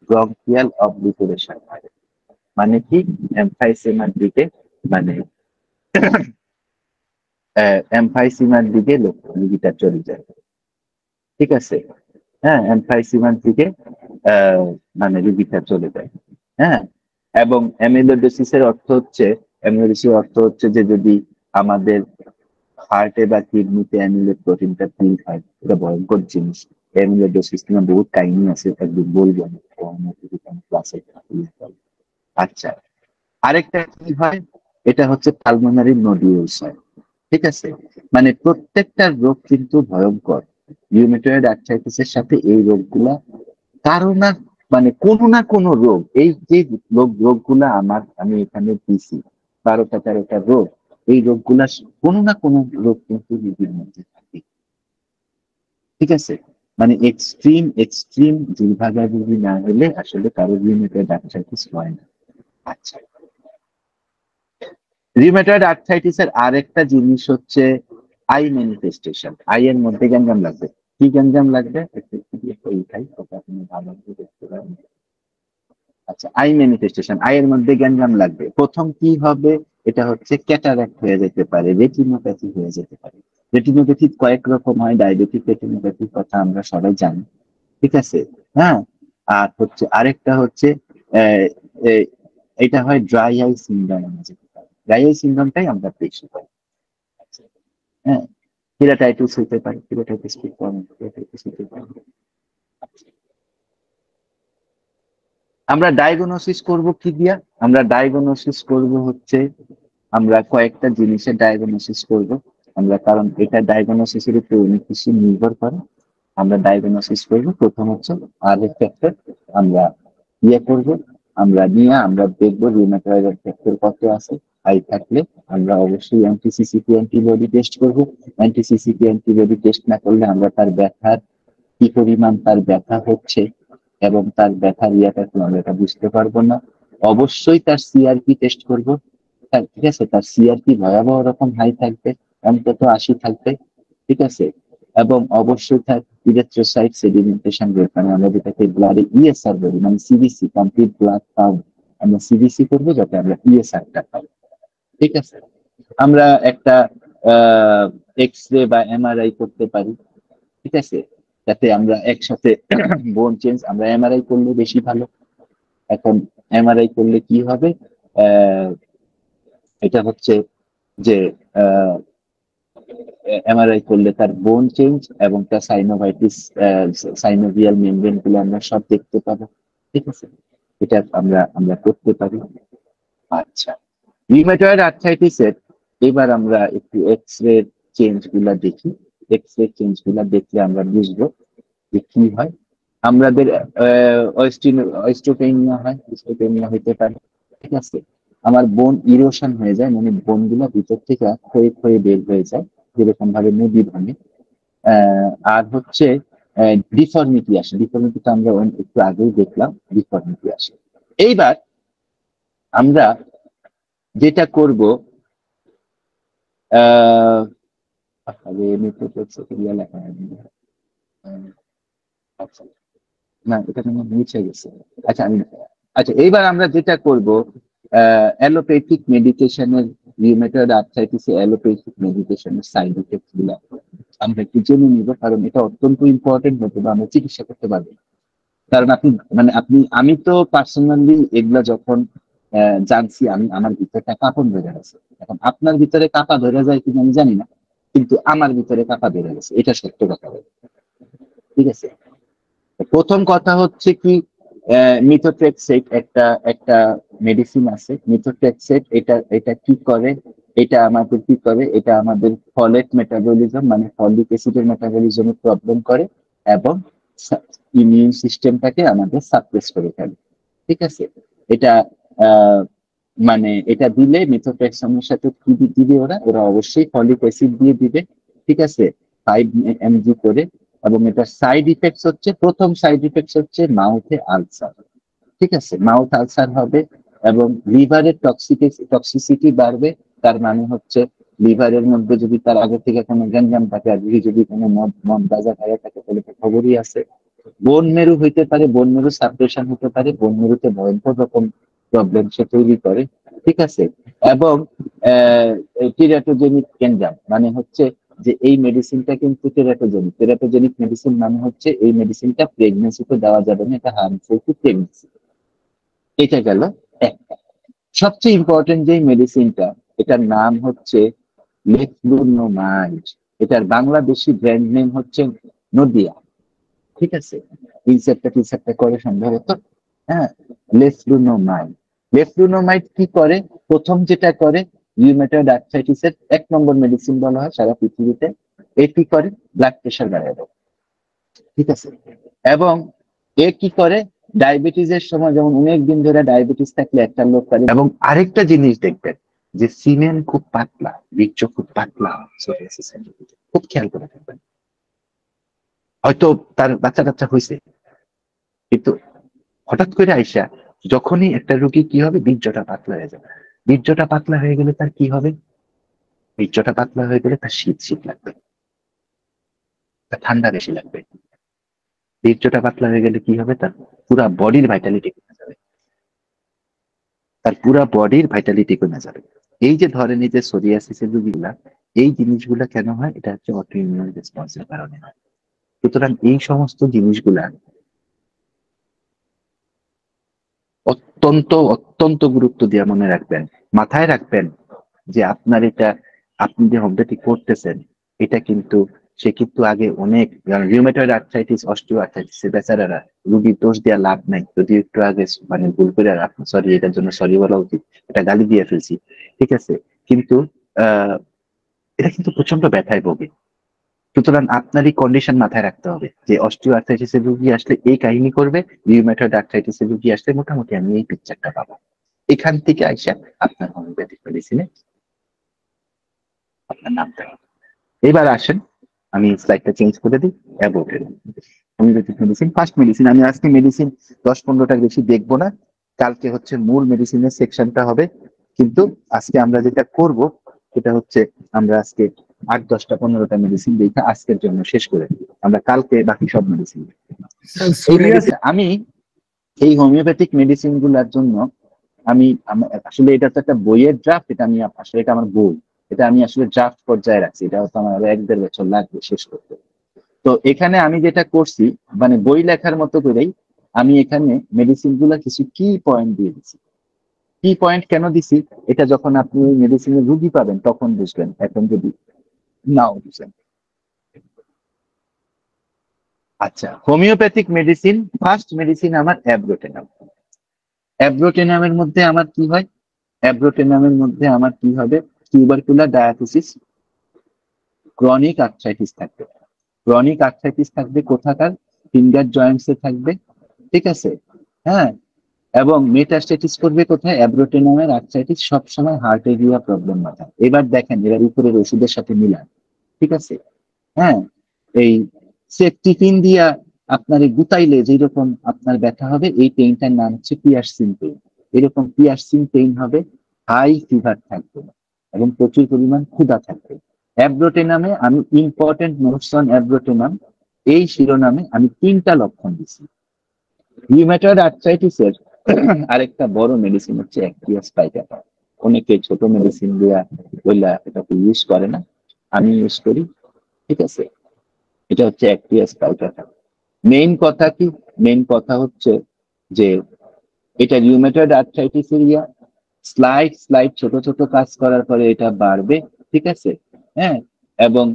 ব্রঙ্কিয়াল অবলিটেরেশন, মানে কি এমফাইসেমার দিকে মানে এমফাইসিমার দিকে রোগীটা চলে যায়। ঠিক আছে, হ্যাঁ, এমফাইসিমার দিকে মানে রোগীটা চলে যায়। হ্যাঁ, এবং অ্যামিলোইডোসিসের অর্থ হচ্ছে, অ্যামিলোইডোসিসের অর্থ হচ্ছে যে যদি আমাদের হার্টে বা কিডনিতে অ্যামিলোয়েড প্রোটিনটা বিল্ড হয়, এটা ভয়ঙ্কর জিনিস। অ্যামিলোইডোসিস নিয়ে বহুত কাহিনী আছে, একদিন বলবো আমি ক্লাসে। আচ্ছা, আরেকটা কি হয়, এটা হচ্ছে পালমোনারি নোডিউলস হয়। ঠিক আছে, মানে প্রত্যেকটা রোগ কিন্তু ভয়ঙ্কর। রিউমেটয়েড আর্থ্রাইটিসের সাথে এই রোগগুলা কারো না মানে কোনো না কোনো রোগ, এই যে রোগগুলা আমি এখানে দিছি 12টা-13টা রোগ, এই রোগগুলা কোনো না কোনো রোগ কিন্তু রোগীর মধ্যে থাকে। ঠিক আছে, মানে এক্সট্রিম দুর্ভাগাভাগি না হলে আসলে কারো রিউমেটয়েড আর্থ্রাইটিস হয় না। আচ্ছা, রিউমেটয়েড আর্থ্রাইটিস এর আরেকটা জিনিস হচ্ছে আই ম্যানিফেস্টেশন। আই এর মধ্যে গ্যাঞ্জাম লাগবে। কি গ্যাঞ্জাম লাগবে? আচ্ছা, আই ম্যানিফেস্টেশন, আই এর মধ্যে গ্যাঞ্জাম লাগবে। প্রথম কি হবে, এটা হচ্ছে ক্যাটারাক্ট হয়ে যেতে পারে, রেটিনোপ্যাথি হয়ে যেতে পারে। রেটিনোপ্যাথি কয়েক রকম হয়, ডায়াবেটিক রেটিনোপ্যাথির কথা আমরা সবাই জানি। ঠিক আছে, হ্যাঁ। আর হচ্ছে আরেকটা হচ্ছে আহ, এ- এটা হয় dry eye syndrome. Dry eye সিনড্রোমটাই আমরা বেশি পাই। হ্যাঁ, কেরাটাইটিস হতে পারে, কেরাটাইটিস কি ফর্ম, কেরাটাইটিস হতে পারে। আমরা ডায়াগনোসিস করব কি দিয়া? আমরা ডায়াগনোসিস করব হচ্ছে, আমরা কয়েকটা জিনিসের ডায়াগনোসিস করব আমরা, কারণ এটা ডায়াগনোসিসের উপর অনেক কিছু নির্ভর করে। আমরা ডায়াগনোসিস করব প্রথম হচ্ছে আর ফ্যাক্টর, আমরা করব, আমরা দেখবো রিউমেটয়েড ফ্যাক্টর কত আছে। হাই থাকলে আমরা অবশ্যই অ্যান্টিসিসিপি অ্যান্টিবডি টেস্ট করব। অ্যান্টিসিসিপি অ্যান্টিবডি টেস্ট না করলে আমরা তার ব্যথার কি পরিমাণ তার ব্যথা হচ্ছে এবং তার ব্যথার ইয়াটা আমরা এটা বুঝতে পারবো না। অবশ্যই তার সিআরপি টেস্ট করব। ঠিক আছে, তার সিআরপি ভয়াবহ রকম হাই থাকবে, অন্তত 80 থাকবে। ঠিক আছে, এবং অবশ্যই তার ইরিথ্রোসাইট সেডিমেন্টেশন রেট, মানে আমরা যেটাকে ব্লাডে ইএসআর বলি, মানে সিবিসি, কমপ্লিট ব্লাড কাউন্ট, আমরা সিবিসি করবো যাতে আমরা ইএসআরটা পাই। ঠিক আছে, আমরা একটা এক্স রে বা এমআরআই করতে পারি। ঠিক আছে, যাতে আমরা একসাথে বোন চেঞ্জ, আমরা এমআরআই করলে বেশি ভালো। এখন এমআরআই করলে কি হবে, এটা হচ্ছে যে এমআরআই করলে তার বোন চেঞ্জ এবং তার সাইনোভাইটিস, সাইনোভিয়াল মেমব্রেন গুলো আমরা সব দেখতে পাবো। ঠিক আছে, এটা আমরা আমরা করতে পারি। আচ্ছা, রিউমেটয়েড আর্থ্রাইটিসের এবার আমরা একটু এক্স রে চেঞ্জ গুলা দেখি। এক্স রে চেঞ্জ গুলা দেখলে আমরা বুঝবো যে কি হয়। আমাদের অস্টিওপেনিয়া হয়, অস্টিওপেনিয়া হইতে পারে। ঠিক আছে, আমার বোন ইরোশন হয়ে যায়, মানে বোন গুলা ভিতর থেকে ক্ষয়ে ক্ষয়ে বের হয়ে যায়, যেরকম ভাবে নদী ভাঙে। আর হচ্ছে ডিফর্মিটি আসে। ডিফর্মিটিটা আমরা একটু আগেই দেখলাম, ডিফর্মিটি আসে। এইবার আমরা যেটা করব, আহ লেখা হয়নি। আচ্ছা, না, এটা তো আমার মুছে গেছে। আচ্ছা, আচ্ছা, এইবার আমরা যেটা করব, অ্যালোপ্যাথিক মেডিকেশনের, রিউমেটয়েড আর্থ্রাইটিসে অ্যালোপ্যাথিক মেডিকেশনের সাইড ইফেক্ট গুলো আমরা একটু জেনে নিব, কারণ এটা অত্যন্ত ইম্পর্টেন্ট, নতুবা আমরা চিকিৎসা করতে পারবো। কারণ আমি তো পার্সোনালি এগুলা যখন জানছি, আমার ভিতরটা কাঁপন ধরে গেছে। এখন আপনার ভিতরে কাঁপা ধরে যায় কিনা আমি জানি না, কিন্তু আমার ভিতরে কাঁপা ধরে গেছে, এটা সত্য কথা বলে। ঠিক আছে, প্রথম কথা হচ্ছে কি, মিথোট্রেক্সেট একটা একটা মেডিসিন আছে। মিথোট্রেক্সেট এটা কি করে, এটা আমাদের ফলেট মেটাবলিজম, মানে ফলিক অ্যাসিডের মেটাবলিজমে প্রবলেম করে এবং ইমিউন সিস্টেমটাকে আমাদের সাপ্রেস করে ফেলে। ঠিক আছে, এটা মানে এটা দিলে মিথোট্রেক্সামের সাথে কি দিবে, ওরা অবশ্যই ফলিক অ্যাসিড দিয়ে দিবে। ঠিক আছে, 5 mg করে। এবং এটা সাইড ইফেক্টস হচ্ছে, প্রথম সাইড ইফেক্টস হচ্ছে মাউথে আলসার। ঠিক আছে, মাউথ আলসার হবে এবং লিভারের টক্সিসিটি বাড়বে। তার মানে হচ্ছে লিভারের মধ্যে যদি তার আগে থেকে কোনো গ্যাঞ্জাম থাকে আর যদি কোনো মদ গাঁজা খাইয়া থাকে তাহলে তো খবরই আছে। বোন মেরু হইতে পারে, বোন মেরু সাপ্রেশন হতে পারে, বোন মেরুতে ভয়ঙ্কর রকম প্রবলেম সে তৈরি করে, ঠিক আছে। এবং টেরাটোজেনিক গ্যাঞ্জাম মানে হচ্ছে যে এই মেডিসিনটা কিন্তু টেরাটোজেনিক। টেরাটোজেনিক মেডিসিন মানে হচ্ছে এই মেডিসিনটা প্রেগনেন্সিতে দেওয়া যাবে না, এটা হার্মফুল টু প্রেগনেন্সি। এটা গেল একটা। সবচেয়ে ইম্পর্টেন্ট যে মেডিসিনটা, এটার নাম হচ্ছে লেফলুনোমাইড। এটার বাংলাদেশি ব্র্যান্ড নেম হচ্ছে নদিয়া, ঠিক আছে। ইনসেপ্টা করে সম্ভবত, হ্যাঁ। লেফলুনোমাইড, লেফলুনোমাইড কি করে? প্রথম যেটা করে, রিউমেটয়েড আর্থ্রাইটিসের 1 নম্বর মেডিসিন বলা হয় সারা পৃথিবীতে। এটি করে ব্লাড প্রেশার বাড়ায় দেয়, ঠিক আছে। এবং এ কি করে? ডায়াবেটিসের সময়, যেমন অনেক দিন ধরে ডায়াবেটিস থাকলে একটা লোক পারে। এবং আরেকটা জিনিস দেখবেন যে সিমেন খুব পাতলা, বীর্য খুব পাতলা, খুব খেয়াল করে থাকবেন। হয়তো তার বাচ্চা কাচ্চা হয়েছে, কিন্তু হঠাৎ করে আইসা যখনই একটা রোগী কি হবে, বীর্যটা পাতলা হয়ে যাবে। বীর্যটা পাতলা হয়ে গেলে তার কি হবে? বীর্যটা পাতলা হয়ে গেলে তার শীত শীত লাগবে, তার ঠান্ডা বেশি লাগবে। বীর্যটা পাতলা হয়ে গেলে কি হবে? তার পুরা বডির ভাইটালিটি কমে যাবে, তার পুরা বডির ভাইটালিটি কমে যাবে। এই যে ধরেন এই যে সোরিয়াসিসের রোগীগুলা, এই জিনিসগুলা কেন হয়? এটা হচ্ছে অটোইমিউন রেসপন্সের কারণে হয়। সুতরাং এই সমস্ত জিনিসগুলা অত্যন্ত অত্যন্ত গুরুত্ব দিয়ে মনে রাখবেন, মাথায় রাখবেন যে আপনার এটা, আপনি যে হোমিওপ্যাথি করতেছেন, এটা কিন্তু সে কিন্তু আগে অনেক রিউমেটয়েড আর্থ্রাইটিস, অস্টিও আর্থ্রাইটিস, বেচারারা রুগীর দোষ দেওয়া লাভ নাই। যদি একটু আগে মানে ভুল করে, সরি, এটার জন্য সরি বলা উচিত, এটা গালি দিয়ে ফেলছি, ঠিক আছে। কিন্তু এটা কিন্তু প্রচন্ড ব্যথায় ভোগে। সুতরাং আপনার এই কন্ডিশন মাথায় রাখতে হবে যে অস্টিও আর্থ্রাইটিসের রোগী আসলে এই কাহিনী করবে, রিউমেটয়েড আর্থ্রাইটিসের রোগী আসলে মোটামুটি আমি এই পিকচারটা পাবো। এখান থেকে আইসা আপনার হোমিওপ্যাথিক মেডিসিনে আপনার নামটা। এবার আসেন, আমি স্লাইডটা চেঞ্জ করে দিই। অ্যাবোর্টের হোমিওপ্যাথিক মেডিসিন, ফার্স্ট মেডিসিন। আমি আজকে মেডিসিন 10-15টা বেশি দেখবো না, কালকে হচ্ছে মূল মেডিসিনের সেকশনটা হবে। কিন্তু আজকে আমরা যেটা করব সেটা হচ্ছে আমরা আজকে 8-10-15টা মেডিসিন দেখে আজকের জন্য শেষ করে দিই। আমরা কালকে বাকি সব মেডিসিন। আমি এই হোমিওপ্যাথিক মেডিসিন গুলার জন্য আমি আসলে এটা তো একটা বইয়ের ড্রাফট, এটা আমি আসলে এটা আমার বই, এটা আমি আসলে ড্রাফট পর্যায়ে রাখছি। এটা হয়তো আমার 1-1.5 বছর লাগবে শেষ করতে। তো এখানে আমি যেটা করছি, মানে বই লেখার মতো করেই আমি এখানে মেডিসিন গুলা কিছু কি পয়েন্ট দিয়ে দিচ্ছি। কি পয়েন্ট কেন দিছি, এটা যখন আপনি মেডিসিনের রুগী পাবেন তখন বুঝবেন, এখন যদি নাও বুঝেন। আচ্ছা, হোমিওপ্যাথিক মেডিসিন, ফার্স্ট মেডিসিন আমার অ্যাব্রোটেনাম। অ্যাব্রোটেনামের মধ্যে আমার কি হয়? অ্যাব্রোটেনামের মধ্যে আমার কি হবে? টিউবারকুলার ডায়াথিসিস, ক্রনিক আর্থ্রাইটিস থাকবে। ক্রনিক আর্থ্রাইটিস থাকবে কোথাকার? ফিঙ্গার জয়েন্টসে থাকবে, ঠিক আছে, হ্যাঁ। এবং মেটাস্টেটিস করবে কোথায়? অ্যাব্রোটেনামের আর্থ্রাইটিস সবসময় হার্ট এরিয়া প্রবলেম মাথায়। এবার দেখেন এর উপরের ওষুধের সাথে মিলান, ঠিক আছে, হ্যাঁ। এই সেফটিপিন দিয়া আপনার গুতাইলে যেরকম আপনার ব্যথা হবে, এই পেইনটার নাম হচ্ছে পিয়ার্সিং পেইন। এরকম পিয়ার্সিং পেইন হবে, হাই ফিভার থাকবে এবং প্রচুর পরিমাণ ক্ষুধা থাকবে। অ্যাব্রোটেনামে আমি ইম্পর্টেন্ট নোটস অন অ্যাব্রোটেনাম, এই শিরোনামে আমি 3টা লক্ষণ দিচ্ছি। রিউমেটয়েড আর্থ্রাইটিসের আরেকটা বড় মেডিসিন হচ্ছে অ্যাক্টিয়াস পাইকাটা। অনেকে ছোট মেডিসিন দিয়া বললা এটাকে ইউজ করে না, আমি ইউজ করি, ঠিক আছে। এটা হচ্ছে অ্যাক্টিয়াস পাইকাটা। মেইন কথা কি? মেইন কথা হচ্ছে যে এটা রিউমেটয়েড আর্থ্রাইটিস এরিয়া, স্লাইড ছোট ছোট কাজ করার পরে এটা বাড়বে, ঠিক আছে, হ্যাঁ। এবং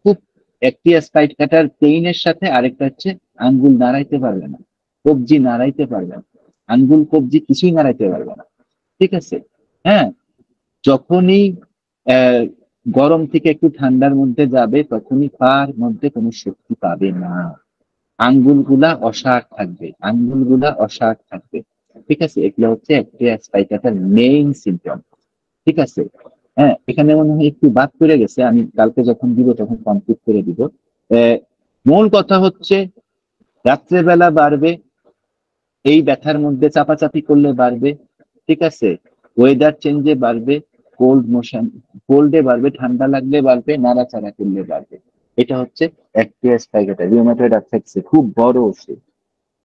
খুব অ্যাক্টিয়াস পাইকাটার পেইনের সাথে আরেকটা হচ্ছে আঙ্গুল নাড়াইতে পারবে না, কবজি নাড়াইতে পারবে না, আঙ্গুল কবজি কিছুই নাড়াইতে পারবে না, ঠিক আছে, হ্যাঁ। যখনই গরম থেকে একটু ঠান্ডার মধ্যে যাবে তখনই পার মধ্যে কোনো শক্তি পাবে না, আঙ্গুলগুলা অসাড় থাকবে, আঙ্গুলগুলা অসাড় থাকবে, ঠিক আছে। এগুলো হচ্ছে অ্যাক্টিয়াস পাইকাটার মেইন সিমটম, ঠিক আছে, হ্যাঁ। এখানে মনে হয় একটু বাদ করে গেছে, আমি কালকে যখন দিব তখন কমপ্লিট করে দিব। মূল কথা হচ্ছে রাত্রেবেলা বাড়বে, এই ব্যথার মধ্যে চাপাচাপি করলে বাড়বে, ঠিক আছে, ওয়েদার চেঞ্জে বাড়বে, কোল্ড মোশন, কোল্ডে বাড়বে, ঠান্ডা লাগলে বাড়বে, নাড়াচাড়া করলে বাড়বে। এটা হচ্ছে অ্যাক্টিভাস স্পাইকাটা রিউমাটয়েড আর্থ্রাইটিসের খুব বড় ওষুধ।